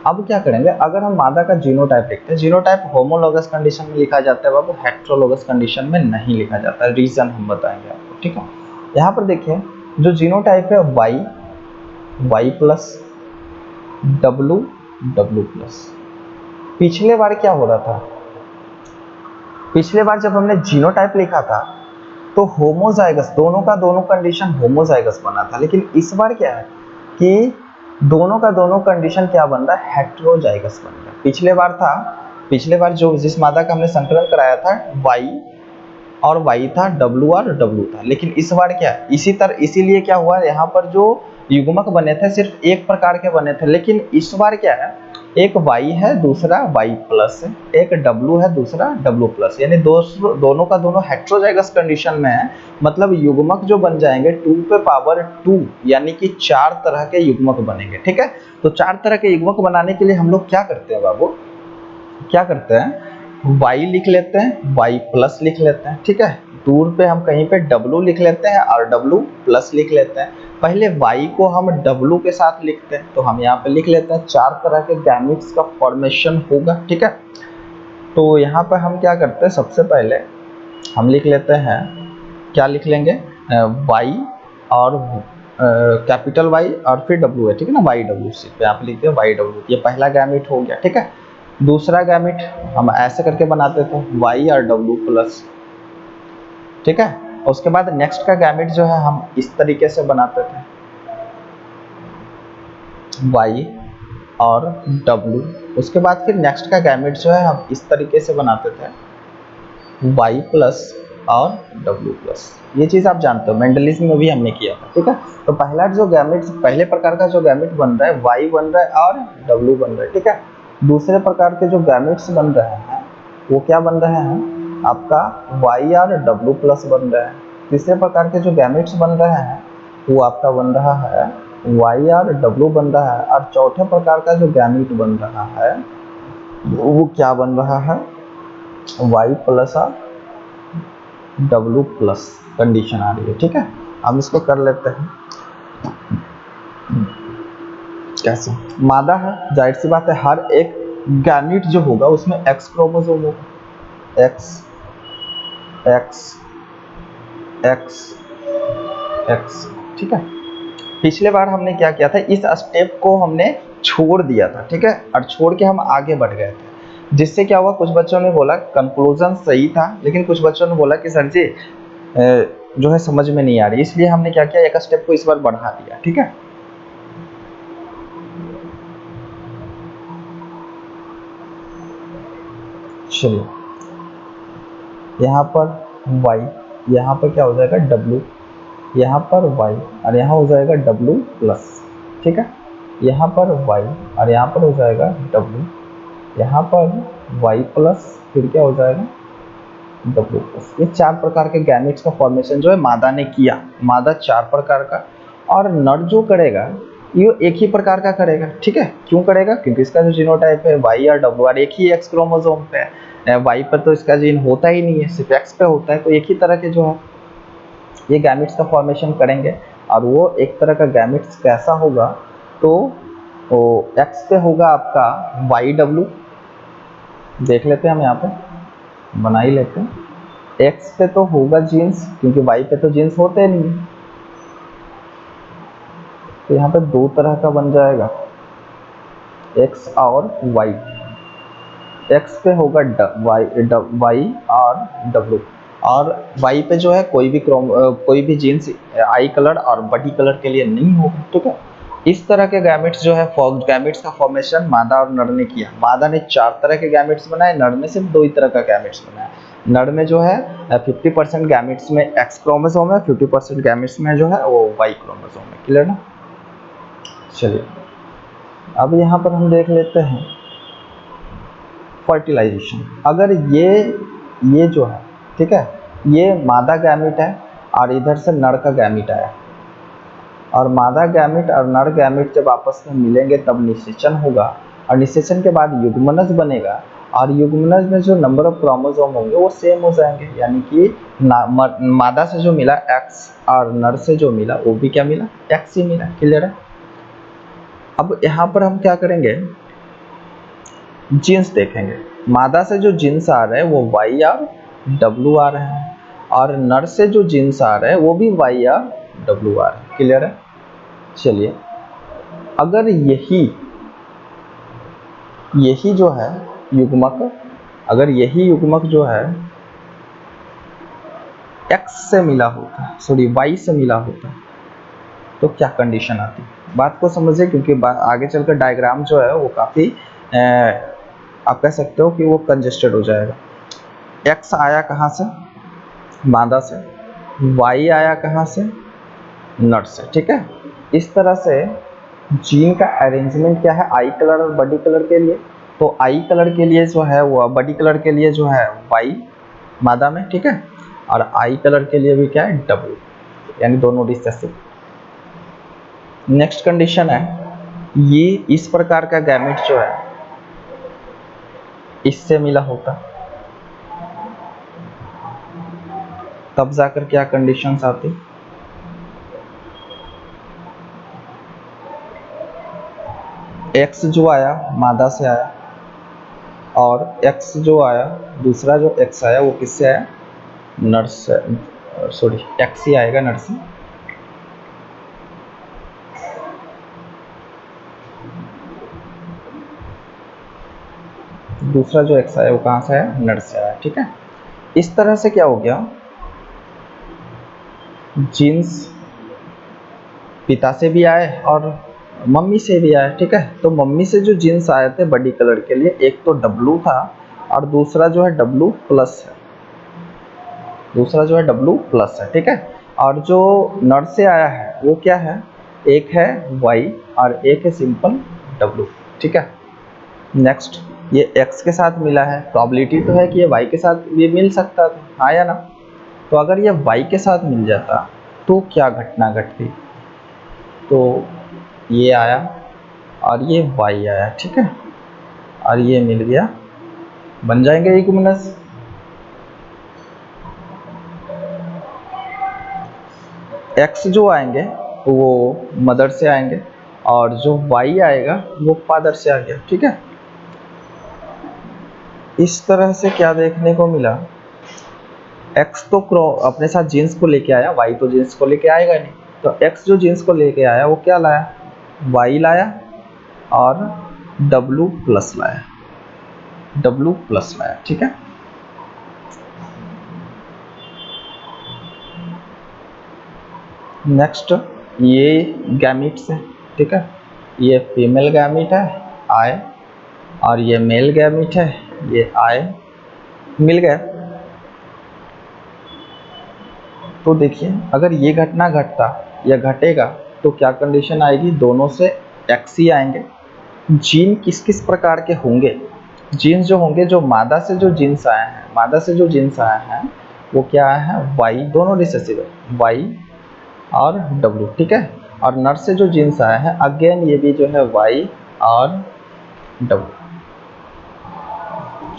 अब क्या करेंगे, अगर हम मादा का जीनोटाइप लिखते हैं, जीनोटाइप होमोलोगस कंडीशन में लिखा जाता है बाबू, हेट्रोलोगस कंडीशन में नहीं लिखा जाता है, रीजन हम बताएंगे आपको। ठीक है, यहाँ पर देखिए जो जीनोटाइप है Y+, W+। पिछले बार क्या हो रहा था, पिछले बार जब हमने जीनोटाइप लिखा था तो होमोजाइगस, दोनों का दोनों कंडीशन होमोजाइगस बना था, लेकिन इस बार क्या है कि दोनों का दोनों कंडीशन क्या बन रहा है, हेट्रोजाइगस बन रहा है। पिछले बार था, पिछले बार जो जिस मादा का हमने संकलन कराया था Y और Y था, W और W था, लेकिन इस बार क्या है, इसी तरह, इसीलिए क्या हुआ, यहाँ पर जो युग्मक बने थे सिर्फ एक प्रकार के बने थे, लेकिन इस बार क्या है, एक Y है दूसरा Y+, एक W है दूसरा W+, यानी दोनों का दोनों हेट्रोजाइगस कंडीशन में है। मतलब युग्मक जो बन जाएंगे 2 यानी कि 4 तरह के युग्मक बनेंगे। ठीक है, तो 4 तरह के युग्मक बनाने के लिए हम लोग क्या करते हैं बाबू, क्या करते हैं, Y लिख लेते हैं, Y+ लिख लेते हैं। ठीक है, दूर पे हम कहीं पे W लिख लेते हैं और W+ लिख लेते हैं। पहले Y को हम W के साथ लिखते हैं, तो हम यहाँ पे लिख लेते हैं 4 तरह के गैमेट्स का फॉर्मेशन होगा। ठीक है, तो यहाँ पे हम क्या करते हैं, सबसे पहले हम लिख लेते हैं, क्या लिख लेंगे, Y और कैपिटल Y और फिर W है। ठीक है ना, YW पे आप लिखते हैं YW, ये पहला गैमेट हो गया। ठीक है, दूसरा गैमेट हम ऐसे करके बनाते थे Y और W+। ठीक है, उसके बाद नेक्स्ट का गैमेट जो है हम इस तरीके से बनाते थे, Y और W। उसके बाद फिर नेक्स्ट का गैमेट जो है हम इस तरीके से बनाते थे, Y+ और W+। ये चीज़ आप जानते हो, मेंडलिज्म में भी हमने किया था, ठीक है। तो पहला जो गैमेट्स, पहले प्रकार का जो गैमेट बन रहा है Y बन रहा है और W बन रहा है, ठीक है। दूसरे प्रकार के जो गैमेट्स बन रहे हैं वो क्या बन रहे हैं, आपका Y और W+ बन रहे हैं। तीसरे प्रकार के जो गैमेट्स बन रहे हैं वो आपका बन रहा है Y और W बन रहा है। और चौथे प्रकार का जो गैमेट बन रहा है वो क्या बन रहा है, Y+ और W+ कंडीशन आ रही है, ठीक है। हम इसको कर लेते हैं कैसे। मादा है, जाहिर सी बात है, हर एक गैमेट जो होगा उसमें X क्रोमोसोम होगा, X X X X, ठीक है। पिछले बार हमने क्या किया था, इस स्टेप को हमने छोड़ दिया था, ठीक है, और छोड़ के हम आगे बढ़ गए थे, जिससे क्या हुआ, कुछ बच्चों ने बोला कंक्लूजन सही था, लेकिन कुछ बच्चों ने बोला कि सर जी जो है समझ में नहीं आ रही, इसलिए हमने क्या किया, एक स्टेप को इस बार बढ़ा दिया, ठीक है। चलिए, यहाँ पर Y, यहाँ पर क्या हो जाएगा W, यहाँ पर Y और यहाँ हो जाएगा W+, ठीक है। यहाँ पर Y और यहाँ पर हो जाएगा W, यहाँ पर Y+, फिर क्या हो जाएगा W+। ये चार प्रकार के गैमेट्स का फॉर्मेशन जो है मादा ने किया। मादा चार प्रकार का, और नर जो करेगा ये एक ही प्रकार का करेगा, ठीक है। क्यों करेगा, क्योंकि इसका जो जीनोटाइप है Y और W और एक ही X क्रोमोसोम पे है। Y पर तो इसका जीन होता ही नहीं है, सिर्फ X पे होता है, तो एक ही तरह के जो है ये गैमेट्स का फॉर्मेशन करेंगे। और वो एक तरह का गैमेट्स कैसा होगा, तो X पे होगा आपका YW, देख लेते हैं हम यहाँ पे बना ही लेते हैं। X पे तो होगा जीन्स, क्योंकि Y पे तो जीन्स होते नहीं, तो यहाँ पे दो तरह का बन जाएगा X और Y। X पे होगा Y और W, और Y पे जो है कोई भी जीन्स आई कलर और बडी कलर के लिए नहीं होगा, ठीक है। इस तरह के गैमेट्स जो है गैमेट्स का फॉर्मेशन मादा और नर ने किया। मादा ने चार तरह के गैमेट्स बनाए, नर ने सिर्फ दो ही तरह का गैमेट्स बनाया। नर में जो है 50% गैमेट्स में X क्रोमोसोम है, 50% गैमेट्स में जो है वो Y क्रोमोसोम है। क्लियर ना। चलिए, अब यहाँ पर हम देख लेते हैं फर्टिलाइजेशन। अगर ये जो है, ठीक है, ये मादा गैमेट है और इधर से नर का गैमेट आया, और मादा गैमेट और नर गैमेट जब आपस में मिलेंगे तब निषेचन होगा, और निषेचन के बाद युग्मनज बनेगा, और युग्मनज में जो नंबर ऑफ क्रोमोसोम होंगे वो सेम हो जाएंगे, यानी कि मादा से जो मिला X और नर से जो मिला वो भी क्या मिला, X ही मिला। क्लियर है। अब यहाँ पर हम क्या करेंगे, जीन्स देखेंगे। मादा से जो जीन्स आ रहे हैं वो Y और W आ रहे हैं, और नर से जो जीन्स आ रहे हैं वो भी Y और W आ रहे हैं। क्लियर है। चलिए, अगर यही जो है युग्मक, अगर यही युग्मक जो है X से मिला होता, सॉरी Y से मिला होता, तो क्या कंडीशन आती। बात को समझिए, क्योंकि आगे चलकर डायग्राम जो है वो काफ़ी आप कह सकते हो कि वो कंजेस्टेड हो जाएगा। X आया कहाँ से, मादा से, Y आया कहाँ से, नर से, ठीक है। इस तरह से जीन का अरेंजमेंट क्या है, आई कलर और बडी कलर के लिए, तो आई कलर के लिए जो है वो, बडी कलर के लिए जो है Y मादा में, ठीक है, और आई कलर के लिए भी क्या है W, यानी दोनों रिसेसिव। नेक्स्ट कंडीशन है, ये इस प्रकार का गैमेट जो है इससे मिला होता, तब जाकर क्या कंडीशंस आती। X जो आया मादा से आया, और X जो आया, दूसरा जो X आया वो किससे आया, नर से, सॉरी X ही आएगा नर से। दूसरा जो X आया वो कहाँ से आया, नर से आया, ठीक है। इस तरह से क्या हो गया, जीन्स पिता से भी आए और मम्मी से भी आए, ठीक है। तो मम्मी से जो जीन्स आए थे बडी कलर के लिए, एक तो W था और दूसरा जो है W+ है, दूसरा जो है W प्लस है, ठीक है। और जो नर से आया है वो क्या है, एक है Y और एक है सिंपल W, ठीक है। नेक्स्ट, ये X के साथ मिला है, प्रॉबिलिटी तो है कि ये Y के साथ भी मिल सकता था, हाँ या ना। तो अगर ये Y के साथ मिल जाता तो क्या घटना घटती, तो ये आया और ये Y आया, ठीक है, और ये मिल गया, बन जाएंगे इक्विनस। X जो आएंगे वो मदर से आएंगे और जो Y आएगा वो फादर से आ गया, ठीक है। इस तरह से क्या देखने को मिला, X तो अपने साथ जीन्स को लेके आया, Y तो जीन्स को लेके आएगा नहीं, तो X जो जीन्स को लेके आया वो क्या लाया, Y लाया और W प्लस लाया, W प्लस लाया, ठीक है। नेक्स्ट, ये गैमीट्स है, ठीक है, ये फीमेल गैमीट है I और ये मेल गैमीट है ये I, मिल गया। तो देखिए अगर ये घटना घटता या घटेगा तो क्या कंडीशन आएगी, दोनों से X ही आएंगे। जीन किस किस प्रकार के होंगे, जीन्स जो होंगे, जो मादा से जो जीन्स आए हैं, मादा से जो जीन्स आए हैं वो क्या आया है, Y, दोनों रिसेसिव है, Y और W, ठीक है। और नर से जो जीन्स आया है अगेन ये भी जो है Y और W।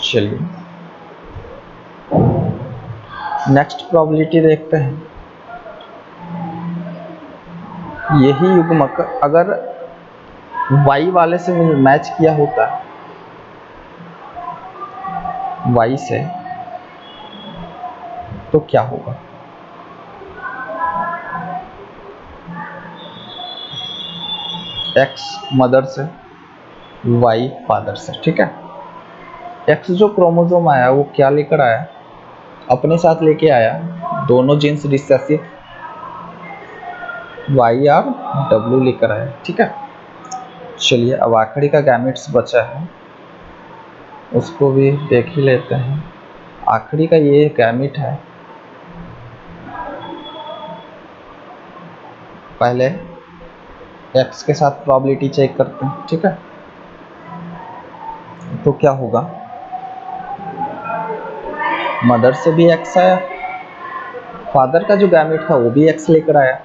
चलिए नेक्स्ट प्रोबेबिलिटी देखते हैं। यही युग्मक अगर Y वाले से मैच किया होता, Y से, तो क्या होगा, X मदर से Y फादर से, ठीक है। X जो क्रोमोसोम आया वो क्या लेकर आया, अपने साथ लेके आया दोनों जीन्स रिसेसिव Y और W लेकर आया, ठीक है। चलिए अब आखिरी का गैमेट्स बचा है उसको भी देख ही लेते हैं। आखिरी का ये गैमेट है, पहले X के साथ प्रोबेबिलिटी चेक करते हैं, ठीक है। तो क्या होगा, मदर से भी X आया, फादर का जो गैमेट था वो भी X लेकर आया,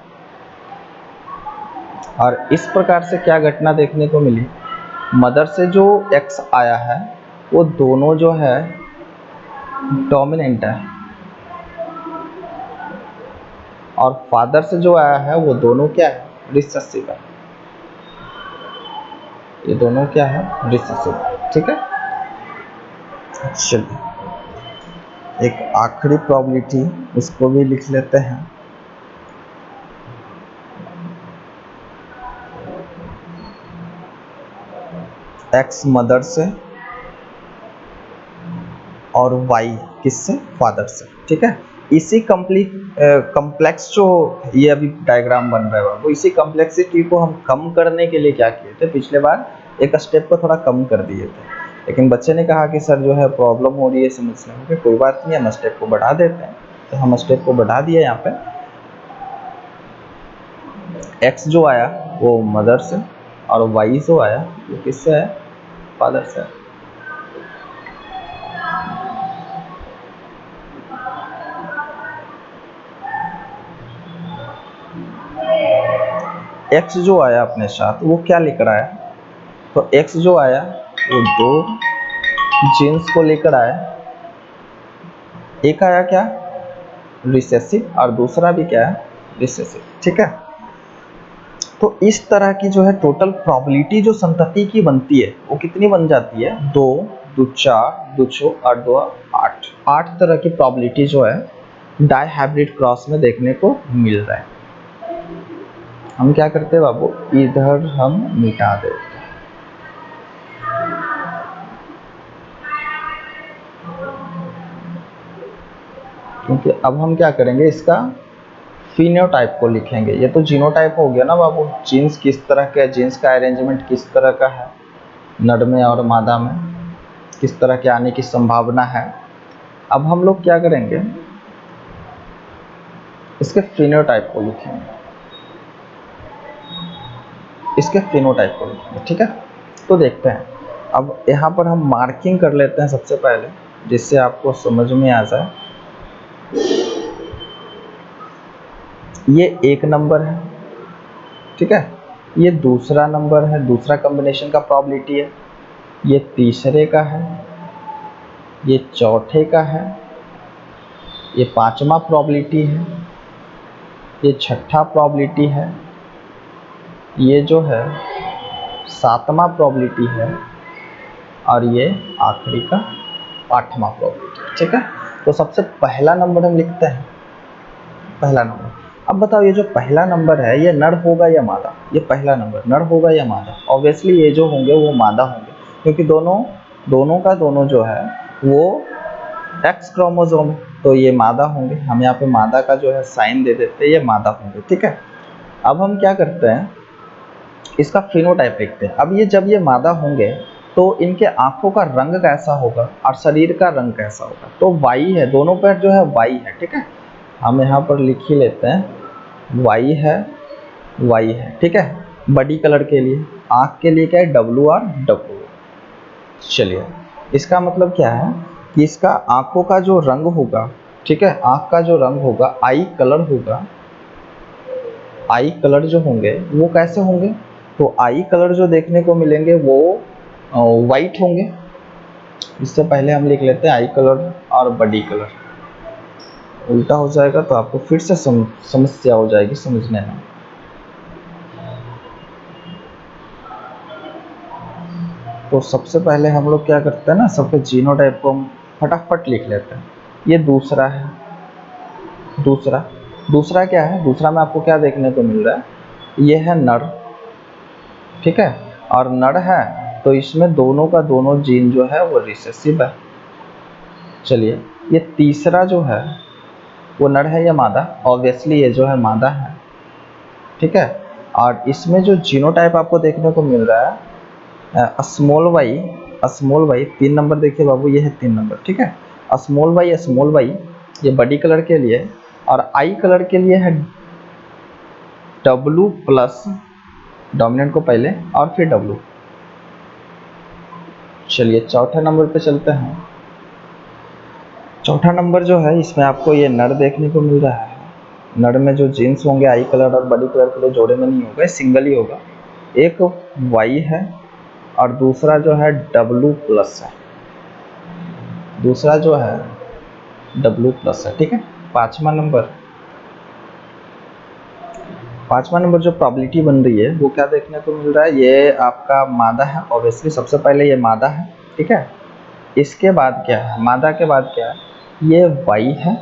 और इस प्रकार से क्या घटना देखने को मिली, मदर से जो X आया है वो दोनों जो है डोमिनेंट है, और फादर से जो आया है वो दोनों क्या है, रिसेसिव है, ये दोनों क्या है, रिसेसिव, ठीक है। चलिए एक आखिरी प्रोबेबिलिटी उसको भी लिख लेते हैं। X मदर से और Y किससे, फादर से, ठीक है। इसी कम्प्लेक्स जो ये अभी डायग्राम बन रहा है वो इसी कम्प्लेक्सिटी को हम कम करने के लिए क्या किए थे, पिछले बार एक स्टेप को थोड़ा कम कर दिए थे, लेकिन बच्चे ने कहा कि सर जो है प्रॉब्लम हो रही है समझने में, कोई बात नहीं हम स्टेप को बढ़ा देते हैं, तो हम स्टेप को बढ़ा दिया। यहाँ पे X जो आया वो मदर से और Y जो आया वो किससे है, फादर से। X जो आया अपने साथ वो क्या लेकर आया, तो X जो आया वो दो जीन्स को लेकर आया, एक आया क्या, रिसेसिव, और दूसरा भी क्या है, रिसेसिव, ठीक है। तो इस तरह की जो है टोटल प्रोबेबिलिटी जो संतति की बनती है वो कितनी बन जाती है, 2 2 4 2 6 8 2 8, 8 तरह की प्रोबेबिलिटी जो है डाई हाइब्रिड क्रॉस में देखने को मिल रहा है। हम क्या करते हैं बाबू, इधर हम मिटा देते हैं, क्योंकि अब हम क्या करेंगे, इसका फिनोटाइप को लिखेंगे। ये तो जीनोटाइप हो गया ना बाबू, जीन्स किस तरह का है, जीन्स का अरेंजमेंट किस तरह का है, नर में और मादा में किस तरह के आने की संभावना है। अब हम लोग क्या करेंगे, इसके फिनोटाइप को लिखेंगे, इसके फिनोटाइप को लिखेंगे, ठीक है। तो देखते हैं, अब यहाँ पर हम मार्किंग कर लेते हैं सबसे पहले, जिससे आपको समझ में आ जाए। ये एक नंबर है, ठीक है, ये दूसरा नंबर है, दूसरा कॉम्बिनेशन का प्रोबेबिलिटी है, ये तीसरे का है, ये चौथे का है, ये पांचवा प्रोबेबिलिटी है, ये छठा प्रोबेबिलिटी है, ये जो है सातवां प्रोबेबिलिटी है, और ये आखिरी का आठवां प्रोबेबिलिटी, ठीक है। तो सबसे पहला नंबर हम लिखते हैं, पहला नंबर। अब बताओ, ये जो पहला नंबर है ये नर होगा या मादा? ये पहला नंबर नर होगा या मादा? ऑब्वियसली ये जो होंगे वो मादा होंगे, क्योंकि दोनों का दोनों जो है वो एक्स क्रोमोसोम, तो ये मादा होंगे। हम यहाँ पे मादा का जो है साइन दे देते हैं, ये मादा होंगे, ठीक है। अब हम क्या करते हैं, इसका फिनोटाइप लिखते हैं। अब ये जब ये मादा होंगे तो इनके आंखों का रंग कैसा होगा और शरीर का रंग कैसा होगा? तो वाई है, दोनों पर जो है वाई है, ठीक है। हम यहाँ पर लिख ही लेते हैं, वाई है, वाई है, ठीक है। बॉडी कलर के लिए, आँख के लिए क्या है, डब्लू आर डब्लू। चलिए, इसका मतलब क्या है कि इसका आंखों का जो रंग होगा, ठीक है, आँख का जो रंग होगा, आई कलर होगा, आई कलर जो होंगे वो कैसे होंगे? तो आई कलर जो देखने को मिलेंगे वो वाइट होंगे। इससे पहले हम लिख लेते हैं आई कलर और बॉडी कलर, उल्टा हो जाएगा तो आपको फिर से समस्या हो जाएगी समझने में। तो सबसे पहले हम लोग क्या करते हैं ना, सबके जीनोटाइप को हम फटाफट लिख लेते हैं। ये दूसरा है, दूसरा क्या है? दूसरा में आपको क्या देखने को मिल रहा है, ये है नर, ठीक है, और नर है तो इसमें दोनों का दोनों जीन जो है वो रिसेसिव है। चलिए, ये तीसरा जो है वो नर है या मादा? ऑब्वियसली ये जो है मादा है, ठीक है। और इसमें जो जीनोटाइप आपको देखने को मिल रहा है, स्मॉल वाई 3 नंबर, देखिए बाबू ये है 3 नंबर, ठीक है। स्मॉल वाई ये बॉडी कलर के लिए, और आई कलर के लिए है डब्लू प्लस, डोमिनेंट को पहले और फिर डब्लू। चलिए चौथे नंबर पे चलते हैं। चौथा नंबर जो है इसमें आपको ये नर देखने को मिल रहा है। नर में जो जीन्स होंगे आई कलर और बॉडी कलर के लिए जोड़े में नहीं होगा, सिंगल ही होगा। एक वाई है और दूसरा जो है डब्लू प्लस है, दूसरा जो है डब्लू प्लस है, ठीक है। पांचवा नंबर जो प्रोबेबिलिटी बन रही है वो क्या देखने को मिल रहा है, ये आपका मादा है। ऑब्वियसली सबसे पहले ये मादा है, ठीक है। इसके बाद क्या है, मादा के बाद क्या है, ये वाई है,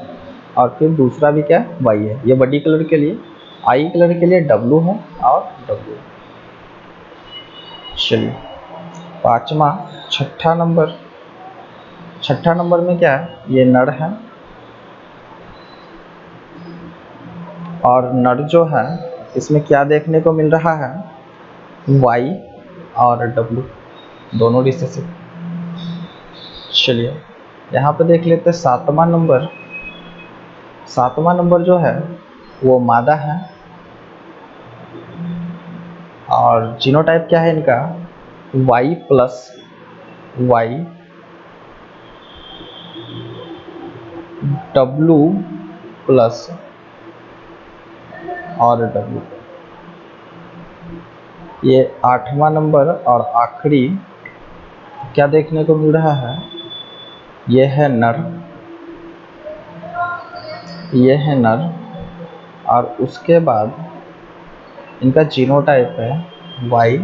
और फिर दूसरा भी क्या है, वाई है। ये बॉडी कलर के लिए, आई कलर के लिए डब्लू है और डब्लू। चलिए पांचवा, छठा नंबर में क्या है, ये नर है, और नर जो है इसमें क्या देखने को मिल रहा है, वाई और डब्लू दोनों रिसेसिव। चलिए यहाँ पे देख लेते हैं सातवां नंबर जो है वो मादा है, और जीनोटाइप क्या है इनका, Y plus Y, W plus और डब्लू। ये आठवां नंबर और आखिरी क्या देखने को मिल रहा है, ये है नर, और उसके बाद इनका जीनोटाइप है वाई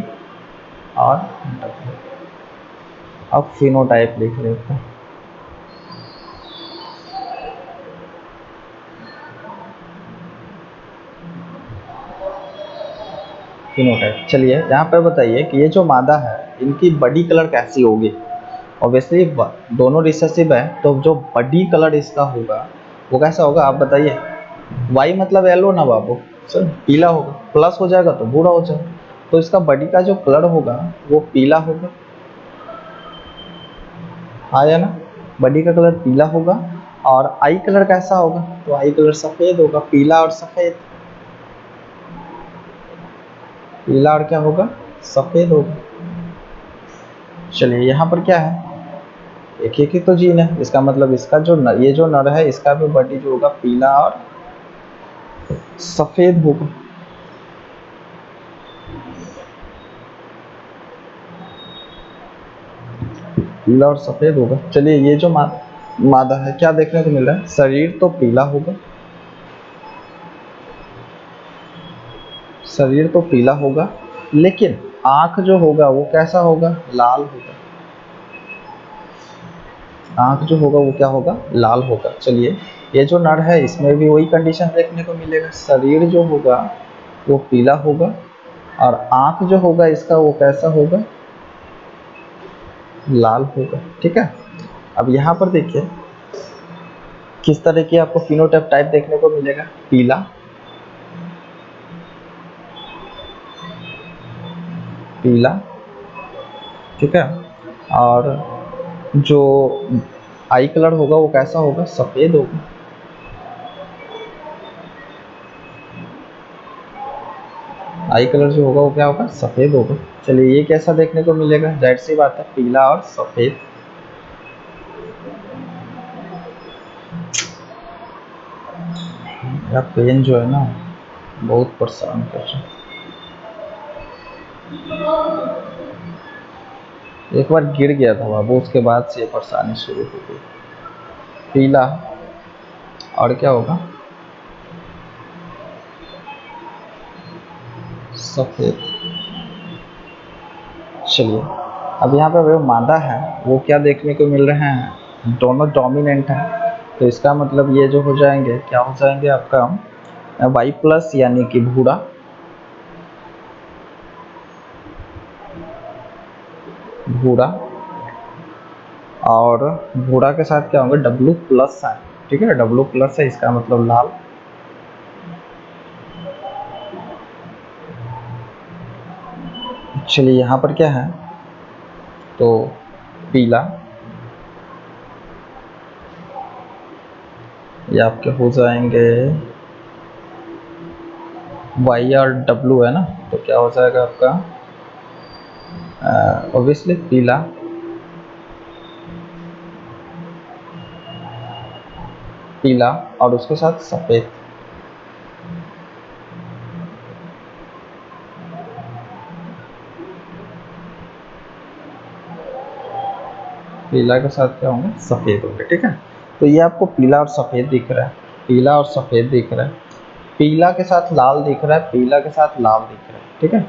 और डब्लू। अब फिनोटाइप लिख लेते हैं। फिनोटाइप, चलिए यहाँ पर बताइए कि ये जो मादा है इनकी बॉडी कलर कैसी होगी। ऑब्वियसली दोनों रिसेसिव है, तो जो बॉडी कलर इसका होगा वो कैसा होगा आप बताइए। वाई मतलब येलो ना बाबू, सर पीला होगा, प्लस हो जाएगा तो भूरा हो जाएगा, तो इसका बॉडी का जो कलर होगा वो पीला होगा, आया ना, बॉडी का कलर पीला होगा। और आई कलर कैसा होगा, तो आई कलर सफ़ेद होगा, पीला और सफ़ेद, पीला और क्या होगा, सफ़ेद होगा। चलिए यहाँ पर क्या है, एक ही तो जीन है, इसका मतलब इसका जो ये जो नर है इसका भी बॉडी जो होगा पीला और सफ़ेद होगा। पीला और सफ़ेद होगा। चलिए ये जो मादा है क्या देखने को मिल रहा है, शरीर तो पीला होगा, शरीर तो पीला होगा, लेकिन आँख जो होगा वो कैसा होगा, लाल होगा। आँख जो होगा वो क्या होगा, लाल होगा। चलिए ये जो नर है इसमें भी वही कंडीशन देखने को मिलेगा, शरीर जो होगा वो पीला होगा और आँख जो होगा इसका वो कैसा होगा, लाल होगा। ठीक है, अब यहाँ पर देखिए किस तरह की आपको फिनोटाइप टाइप देखने को मिलेगा, पीला, पीला, ठीक है, और जो आई कलर होगा वो कैसा होगा, सफ़ेद होगा। आई कलर जो होगा वो क्या होगा, सफ़ेद होगा। चलिए ये कैसा देखने को मिलेगा, जाहिर सी बात है पीला और सफ़ेद। मेरा पेन जो है ना बहुत परेशान कर रहा है। एक बार गिर गया था बाबू, उसके बाद से परेशानी शुरू हो गई। पीला और क्या होगा, सफ़ेद। चलिए अब यहाँ पर जो मादा है वो क्या देखने को मिल रहे हैं, दोनों डोमिनेंट है, तो इसका मतलब ये जो हो जाएंगे क्या हो जाएंगे आपका वाई प्लस यानी कि भूरा, भूरा, और भूरा के साथ क्या होंगे, डब्लू प्लस है। ठीक है, डब्लू प्लस है इसका मतलब लाल। चलिए यहाँ पर क्या है, तो पीला, ये आपके हो जाएंगे वाई और डब्लू है ना, तो क्या हो जाएगा आपका ऑब्वियसली पीला, पीला और उसके साथ सफ़ेद। पीला के साथ क्या होंगे, सफ़ेद होंगे। ठीक है, तो ये आपको पीला और सफ़ेद दिख रहा है, पीला और सफ़ेद दिख रहा है, पीला के साथ लाल दिख रहा है, पीला के साथ लाल दिख रहा है। ठीक है,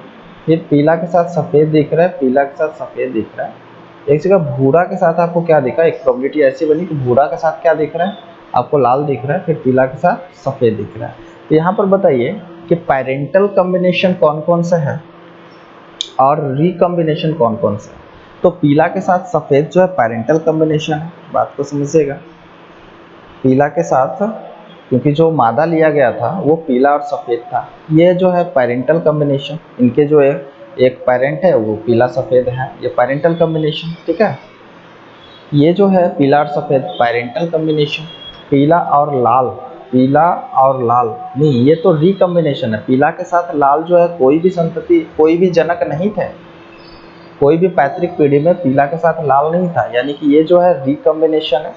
फिर पीला के साथ सफ़ेद दिख रहा है, पीला के साथ सफ़ेद दिख रहा है। एक जगह भूरा के साथ आपको क्या दिखा, एक प्रोबेबिलिटी ऐसी बनी कि भूरा के साथ क्या दिख रहा है, आपको लाल दिख रहा है, फिर पीला के साथ सफ़ेद दिख रहा है। तो यहाँ पर बताइए कि पेरेंटल कॉम्बिनेशन कौन कौन सा है और रिकॉम्बिनेशन कौन कौन सा है। तो पीला के साथ सफ़ेद जो है पेरेंटल कॉम्बिनेशन है, बात को समझिएगा। पीला के साथ, क्योंकि जो मादा लिया गया था वो पीला और सफ़ेद था, ये जो है पेरेंटल कॉम्बिनेशन, इनके जो है एक पेरेंट है वो पीला सफ़ेद है, ये पेरेंटल कॉम्बिनेशन। ठीक है, ये जो है पीला और सफ़ेद पेरेंटल कॉम्बिनेशन। पीला और लाल, पीला और लाल नहीं, ये तो रिकॉम्बिनेशन है। पीला के साथ लाल जो है कोई भी संतति, कोई भी जनक नहीं थे, कोई भी पैतृक पीढ़ी में पीला के साथ लाल नहीं था, यानी कि ये जो है रिकॉम्बिनेशन है।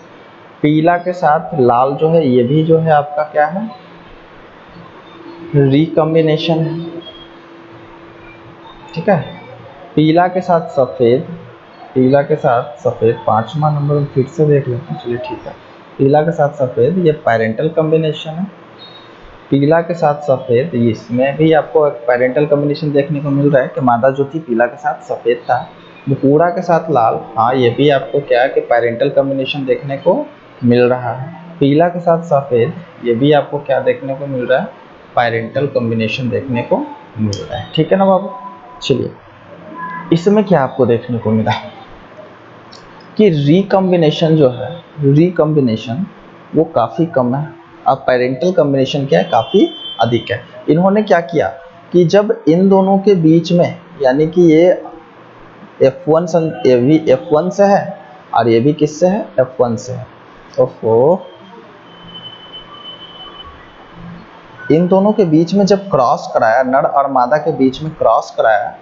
पीला के साथ लाल जो है ये भी जो है आपका क्या है, रिकॉम्बिनेशन है। ठीक है, पीला के साथ सफ़ेद, पीला के साथ सफ़ेद, 5वां नंबर फिर से देख लेते हैं। चलिए ठीक है, पीला के साथ सफ़ेद ये पेरेंटल कॉम्बिनेशन है। पीला के साथ सफ़ेद, इसमें भी आपको एक पेरेंटल कॉम्बिनेशन देखने को मिल रहा है कि मादा जो थी पीला के साथ सफ़ेद था। भूरा के साथ लाल, हाँ ये भी आपको क्या है कि पेरेंटल कॉम्बिनेशन देखने को मिल रहा है। पीला के साथ सफ़ेद, ये भी आपको क्या देखने को मिल रहा है, पेरेंटल कॉम्बिनेशन देखने को मिल रहा है। ठीक है ना बाबू। चलिए इसमें क्या आपको देखने को मिला कि रिकॉम्बिनेशन जो है, रिकॉम्बिनेशन वो काफ़ी कम है, अब पेरेंटल कॉम्बिनेशन क्या है, काफ़ी अधिक है। इन्होंने क्या किया कि जब इन दोनों के बीच में, यानी कि ये ये भी F1 से है और ये भी किससे है, F1 से है। तो इन दोनों के बीच में जब क्रॉस कराया, नर और मादा के बीच में क्रॉस कराया,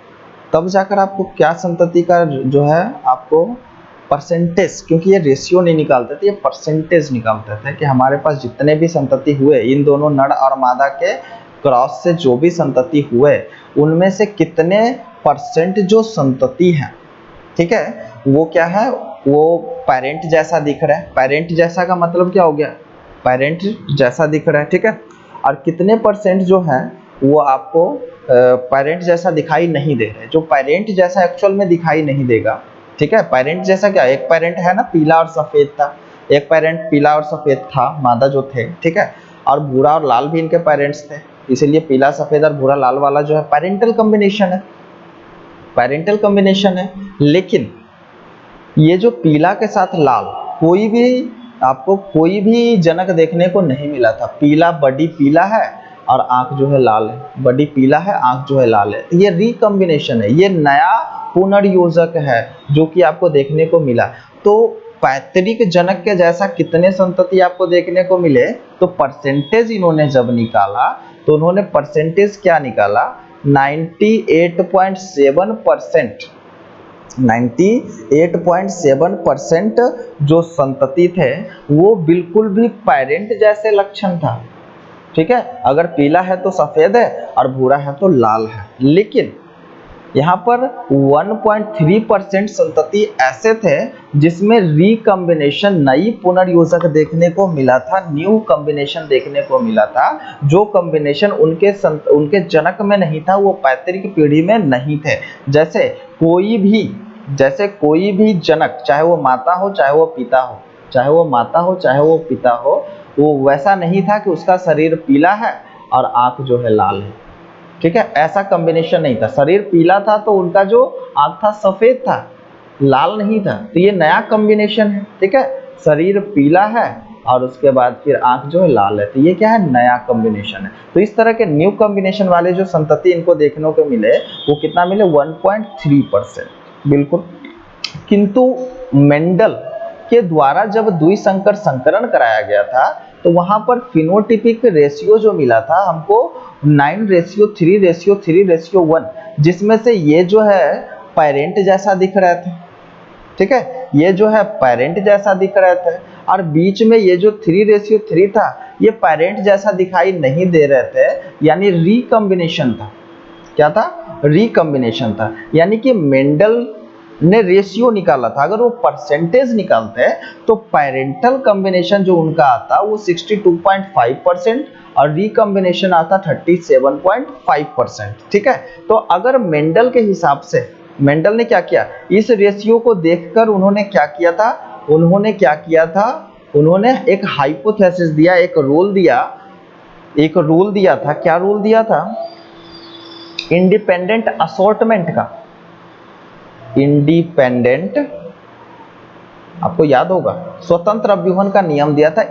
तब जाकर आपको क्या संतति का जो है आपको परसेंटेज, क्योंकि ये रेशियो नहीं निकालते थे, ये परसेंटेज निकालते थे कि हमारे पास जितने भी संतति हुए इन दोनों नर और मादा के क्रॉस से, जो भी संतति हुए उनमें से कितने परसेंट जो संतति है, ठीक है, वो क्या है, वो पेरेंट जैसा दिख रहा है। पेरेंट जैसा का मतलब क्या हो गया, पेरेंट जैसा दिख रहा है, ठीक है। और कितने परसेंट जो है वो आपको पेरेंट जैसा दिखाई नहीं दे रहे, जो पेरेंट जैसा एक्चुअल में दिखाई नहीं देगा, ठीक है। पेरेंट जैसा क्या, एक पेरेंट है ना पीला और सफेद था, एक पेरेंट पीला और सफेद था मादा जो थे, ठीक है, और भूरा और लाल भी इनके पेरेंट्स थे, इसीलिए पीला सफेद और भूरा लाल वाला जो है पेरेंटल कॉम्बिनेशन है, पेरेंटल कॉम्बिनेशन है। लेकिन ये जो पीला के साथ लाल, कोई भी आपको कोई भी जनक देखने को नहीं मिला था। पीला, बॉडी पीला है और आंख जो है लाल है, बॉडी पीला है, आंख जो है लाल है। ये रिकॉम्बिनेशन है, ये नया पुनर्योजक है जो कि आपको देखने को मिला। तो पैतृक जनक के जैसा कितने संतति आपको देखने को मिले, तो परसेंटेज इन्होंने जब निकाला तो उन्होंने परसेंटेज क्या निकाला, 98.7%, 98.7% जो संतति थे वो बिल्कुल भी पेरेंट जैसे लक्षण था, ठीक है। अगर पीला है तो सफेद है और भूरा है तो लाल है। लेकिन यहाँ पर 1.3% संतति ऐसे थे जिसमें रिकॉम्बिनेशन, नई पुनर्योजक देखने को मिला था, न्यू कॉम्बिनेशन देखने को मिला था। जो कॉम्बिनेशन उनके जनक में नहीं था, वो पैतृक पीढ़ी में नहीं थे। जैसे कोई भी जनक, चाहे वो माता हो चाहे वो पिता हो, चाहे वो माता हो चाहे वो पिता हो, वो वैसा नहीं था कि उसका शरीर पीला है और आंख जो है लाल है, ठीक है। ऐसा कॉम्बिनेशन नहीं था। शरीर पीला था तो उनका जो आंख था सफेद था, लाल नहीं था। तो ये नया कॉम्बिनेशन है, ठीक है। शरीर पीला है और उसके बाद फिर आंख जो है लाल है, तो ये क्या है, नया कॉम्बिनेशन है। तो इस तरह के न्यू कॉम्बिनेशन वाले जो संतति इनको देखने को मिले वो कितना मिले, 1.3%, बिल्कुल। किंतु मेंडल के द्वारा जब द्विसंकर संकरण कराया गया था तो वहां पर फिनोटिपिक रेशियो जो मिला था हमको 9:3:3:1, जिसमें से ये जो है पेरेंट जैसा दिख रहे थे, ठीक है, ये जो है पेरेंट जैसा दिख रहे थे। और बीच में ये जो 3:3 था ये पेरेंट जैसा दिखाई नहीं दे रहे थे, यानी रिकॉम्बिनेशन था। क्या था, रिकॉम्बिनेशन था। यानी कि मेंडल ने रेशियो निकाला था। अगर वो परसेंटेज निकालते तो पेरेंटल कॉम्बिनेशन जो उनका आता वो 62.5% और रिकॉम्बिनेशन आता 37.5%, ठीक है। तो अगर मेंडल के हिसाब से, मेंडल ने क्या किया, इस रेशियो को देखकर उन्होंने क्या किया था, उन्होंने एक हाइपोथेसिस दिया, एक रूल दिया था। क्या रूल दिया था, इंडिपेंडेंट असॉर्टमेंट का। इंडिपेंडेंट, आपको याद होगा, स्वतंत्र अभ्यूहन का नियम दिया था।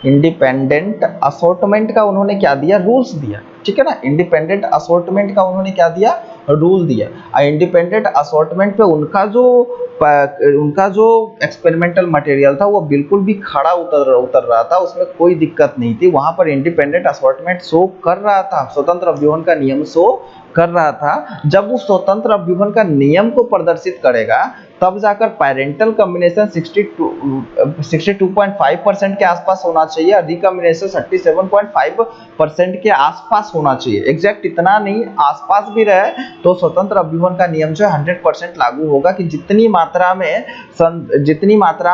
इंडिपेंडेंट असॉर्टमेंट का उन्होंने क्या दिया, रूल्स दिया, ठीक है ना। इंडिपेंडेंट असॉर्टमेंट का उन्होंने क्या दिया, रूल दिया। और इंडिपेंडेंट असॉर्टमेंट पे उनका जो एक्सपेरिमेंटल मटेरियल था वो बिल्कुल भी खड़ा उतर रहा था, उसमें कोई दिक्कत नहीं थी। वहां पर इंडिपेंडेंट असॉर्टमेंट शो कर रहा था, स्वतंत्र अभ्यूहन का नियम शो कर रहा था। जब वो स्वतंत्र अभ्यूहन का नियम को प्रदर्शित करेगा तब जाकर पेरेंटल कॉम्बिनेशन 62.5% के आसपास होना चाहिए और रिकॉम्बिनेशन 37.5% के आसपास होना चाहिए। एग्जैक्ट इतना नहीं, आसपास भी रहे तो स्वतंत्र अभ्यूहन का नियम जो है 100% लागू होगा कि जितनी मात्रा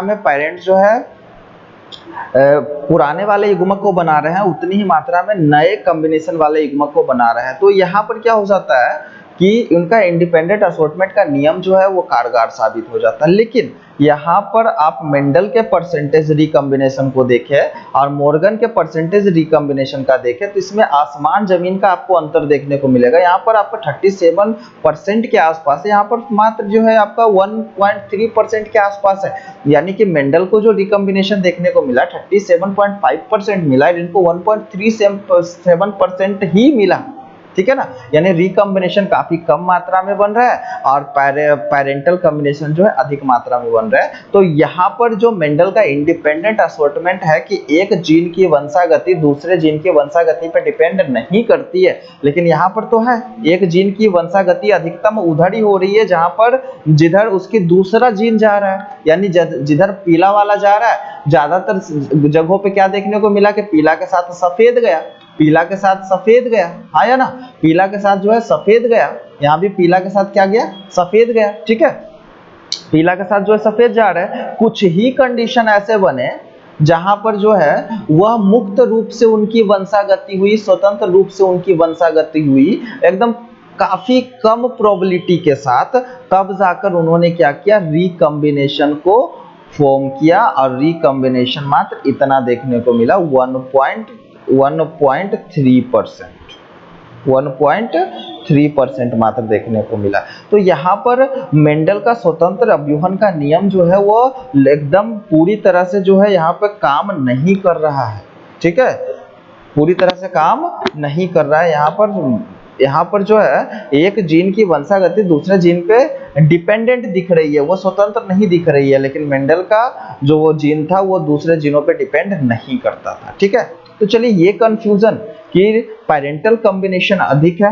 में पेरेंट जो है पुराने वाले युग्मक को बना रहे हैं उतनी ही मात्रा में नए कॉम्बिनेशन वाले युग्मक को बना रहे हैं। तो यहाँ पर क्या हो जाता है कि उनका इंडिपेंडेंट असॉर्टमेंट का नियम जो है वो कारगर साबित हो जाता है। लेकिन यहाँ पर आप मेंडल के परसेंटेज रिकॉम्बिनेशन को देखें और मॉर्गन के परसेंटेज रिकॉम्बिनेशन का देखें तो इसमें आसमान जमीन का आपको अंतर देखने को मिलेगा। यहाँ पर आपको 37% के आसपास है, यहाँ पर मात्र जो है आपका 1.3% के आसपास है। यानी कि मेंडल को जो रिकॉम्बिनेशन देखने को मिला 37.5% मिला, इनको 1.37% ही मिला, ठीक है ना, यानी रिकॉम्बिनेशन काफी कम मात्रा में बन रहा है और पैरेंटल कॉम्बिनेशन जो है अधिक मात्रा में बन रहा है। तो यहाँ पर जो मेंडल का इंडिपेंडेंट असॉर्टमेंट है कि एक जीन की वंशागति दूसरे जीन की वंशागति पर डिपेंड नहीं करती है, लेकिन यहाँ पर तो है, एक जीन की वंशागति अधिकतम उधर ही हो रही है जहां पर जिधर उसकी दूसरा जीन जा रहा है, यानी जिधर पीला वाला जा रहा है ज्यादातर जगहों पे क्या देखने को मिला कि पीला के साथ सफेद गया, पीला के साथ सफेद गया, आया ना, पीला के साथ जो है सफेद गया, यहाँ भी पीला के साथ क्या गया, सफेद गया, ठीक है, पीला के साथ जो है सफेद जा रहा है। कुछ ही कंडीशन ऐसे बने जहां पर जो है वह मुक्त रूप से उनकी वंशागति हुई, स्वतंत्र रूप से उनकी वंशागति हुई, एकदम काफी कम प्रोबेबिलिटी के साथ, तब जाकर उन्होंने क्या किया, रिकॉम्बिनेशन को फॉर्म किया और रिकॉम्बिनेशन मात्र इतना देखने को मिला 1.3% मात्र देखने को मिला। तो यहाँ पर मेंडल का स्वतंत्र अभ्यूहन का नियम जो है वो एकदम पूरी तरह से जो है यहाँ पे काम नहीं कर रहा है, ठीक है, पूरी तरह से काम नहीं कर रहा है। यहाँ पर जो है एक जीन की वंशागति दूसरे जीन पे डिपेंडेंट दिख रही है, वो स्वतंत्र नहीं दिख रही है, लेकिन मेंडल का जो वो जीन था वो दूसरे जीनों पे डिपेंड नहीं करता था, ठीक है। तो चलिए ये कंफ्यूजन कि पैरेंटल कॉम्बिनेशन अधिक है,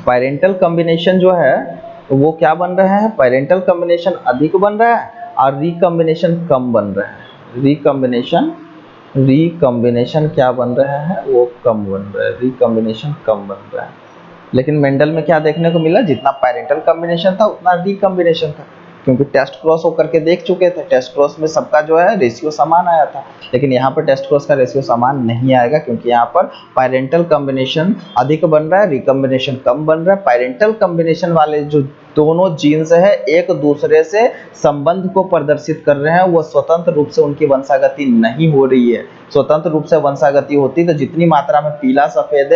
पैरेंटल कॉम्बिनेशन जो है वो क्या बन रहा है, पैरेंटल कॉम्बिनेशन अधिक बन रहा है और रिकॉम्बिनेशन कम बन रहा है, रिकॉम्बिनेशन क्या बन रहा है, वो कम बन रहा है, रिकॉम्बिनेशन कम बन रहा है। लेकिन मेंडल में क्या देखने को मिला, जितना पैरेंटल कॉम्बिनेशन था उतना रिकॉम्बिनेशन था, क्योंकि टेस्ट क्रॉस होकर के देख चुके थे, टेस्ट क्रॉस में सबका जो है रेशियो समान आया था। लेकिन यहाँ पर टेस्ट क्रॉस का रेशियो समान नहीं आएगा, क्योंकि यहाँ पर पैरेंटल कॉम्बिनेशन अधिक बन रहा है, रिकॉम्बिनेशन कम बन रहा है। पैरेंटल कॉम्बिनेशन वाले जो दोनों जीन्स है एक दूसरे से संबंध को प्रदर्शित कर रहे हैं, वो स्वतंत्र रूप से उनकी वंशागति नहीं हो रही है। स्वतंत्र रूप से वंशागति होती तो जितनी मात्रा में पीला सफेद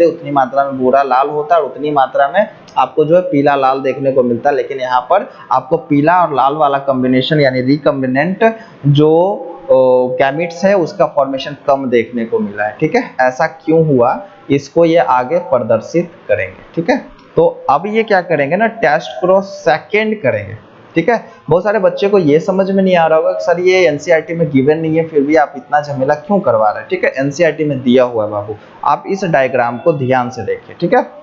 है उतनी मात्रा में भूरा लाल होता और उतनी मात्रा में आपको जो है पीला लाल देखने को मिलता। लेकिन यहाँ पर आपको पीला और लाल वाला कॉम्बिनेशन यानी रिकॉम्बिनेंट जो गैमेट्स है उसका फॉर्मेशन कम देखने को मिला है, ठीक है। ऐसा क्यों हुआ, इसको ये आगे प्रदर्शित करेंगे, ठीक है। तो अब ये क्या करेंगे ना, टेस्ट क्रॉस सेकंड करेंगे, ठीक है। बहुत सारे बच्चे को ये समझ में नहीं आ रहा होगा कि सर ये एनसीईआरटी में गिवन नहीं है, फिर भी आप इतना झमेला क्यों करवा रहे हैं, ठीक है। एनसीईआरटी में दिया हुआ है बाबू, आप इस डायग्राम को ध्यान से देखिए, ठीक है।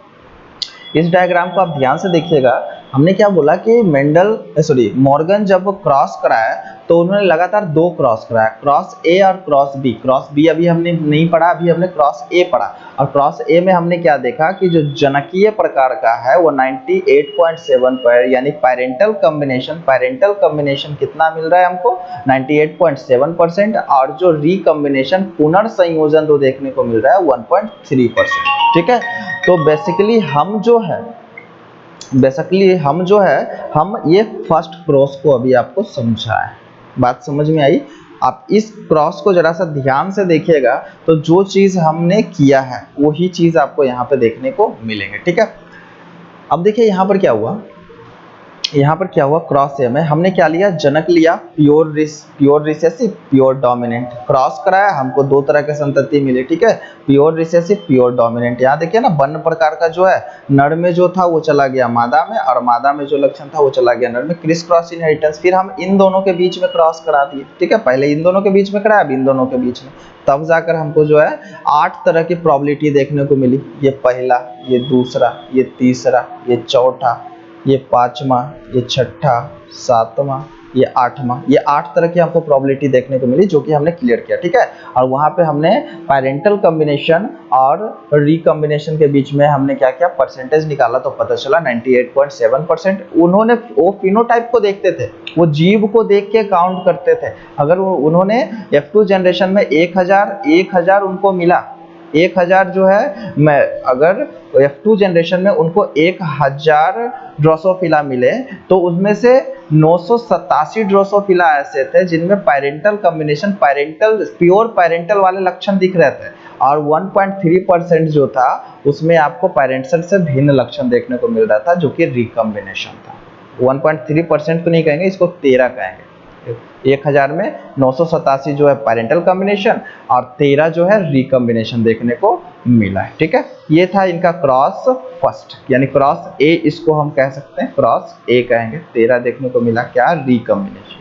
इस डायग्राम को आप ध्यान से देखिएगा। हमने क्या बोला कि मॉर्गन जब क्रॉस कराया तो उन्होंने लगातार 2 क्रॉस कराया, क्रॉस ए और क्रॉस बी। क्रॉस बी अभी हमने नहीं पढ़ा, अभी हमने क्रॉस ए पढ़ा। और क्रॉस ए में हमने क्या देखा कि जो जनकीय प्रकार का है वो 98.7 पर, यानी पैरेंटल कॉम्बिनेशन कितना मिल रहा है हमको, 98.7%। और जो रिकॉम्बिनेशन पुनर्संयोजन तो देखने को मिल रहा है 1.3%, ठीक है। तो बेसिकली हम ये फर्स्ट क्रॉस को अभी आपको समझा है, बात समझ में आई। आप इस क्रॉस को जरा सा ध्यान से देखिएगा तो जो चीज हमने किया है वही चीज आपको यहाँ पे देखने को मिलेंगे, ठीक है। अब देखिए यहाँ पर क्या हुआ, क्रॉस ए में हमने क्या लिया, जनक लिया, pure recessive, pure dominant. Cross कराया, हमको 2 तरह के संतति मिले, ठीक है, प्योर रिसेसिव, प्योर डोमिनेंट। यहाँ देखिए ना, वर्ण प्रकार का जो है नर में जो था वो चला गया मादा में, और मादा में जो लक्षण था वो चला गया नर में, क्रिस क्रॉस इनहेरिटेंस। फिर हम इन दोनों के बीच में क्रॉस करा दिए, ठीक है, पहले इन दोनों के बीच में कराया, अब इन दोनों के बीच में, तब जाकर हमको जो है 8 तरह की प्रोबेबिलिटी देखने को मिली। ये पहला, ये दूसरा, ये तीसरा, ये चौथा, ये 5वां, ये 6ठा, 7वां, ये 8वां, ये 8 तरह की आपको प्रोबेबिलिटी देखने को मिली, जो कि हमने क्लियर किया, ठीक है। और वहां पे हमने पैरेंटल कॉम्बिनेशन और रिकॉम्बिनेशन के बीच में हमने क्या किया, परसेंटेज निकाला, तो पता चला 98.7%। उन्होंने वो फिनोटाइप को देखते थे, वो जीव को देख के काउंट करते थे। अगर उन्होंने F2 जनरेशन में 1000 उनको मिला, 1000 जो है, मैं अगर F2 जनरेशन में उनको 1000 ड्रोसोफिला मिले तो उसमें से 987 ड्रोसोफिला ऐसे थे जिनमें पैरेंटल कॉम्बिनेशन, प्योर पैरेंटल वाले लक्षण दिख रहे थे, और 1.3% जो था उसमें आपको पैरेंटल से भिन्न लक्षण देखने को मिल रहा था, जो कि रिकॉम्बिनेशन था। 1.3% तो नहीं कहेंगे, इसको 13 कहेंगे, 1000 में 987 जो है पैरेंटल कॉम्बिनेशन और 13 जो है रिकॉम्बिनेशन देखने को मिला है। ठीक है, ये था इनका क्रॉस फर्स्ट, यानी क्रॉस ए इसको हम कह सकते हैं, क्रॉस ए कहेंगे। 13 देखने को मिला क्या, रिकॉम्बिनेशन,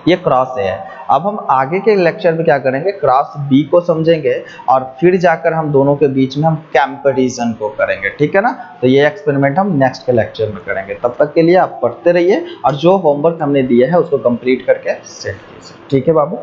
ये क्रॉस ए है। अब हम आगे के लेक्चर में क्या करेंगे, क्रॉस बी को समझेंगे और फिर जाकर हम दोनों के बीच में हम कंपैरिजन को करेंगे। ठीक है ना, तो ये एक्सपेरिमेंट हम नेक्स्ट के लेक्चर में करेंगे। तब तक के लिए आप पढ़ते रहिए और जो होमवर्क हमने दिया है उसको कंप्लीट करके सेट कीजिए। ठीक है बाबू।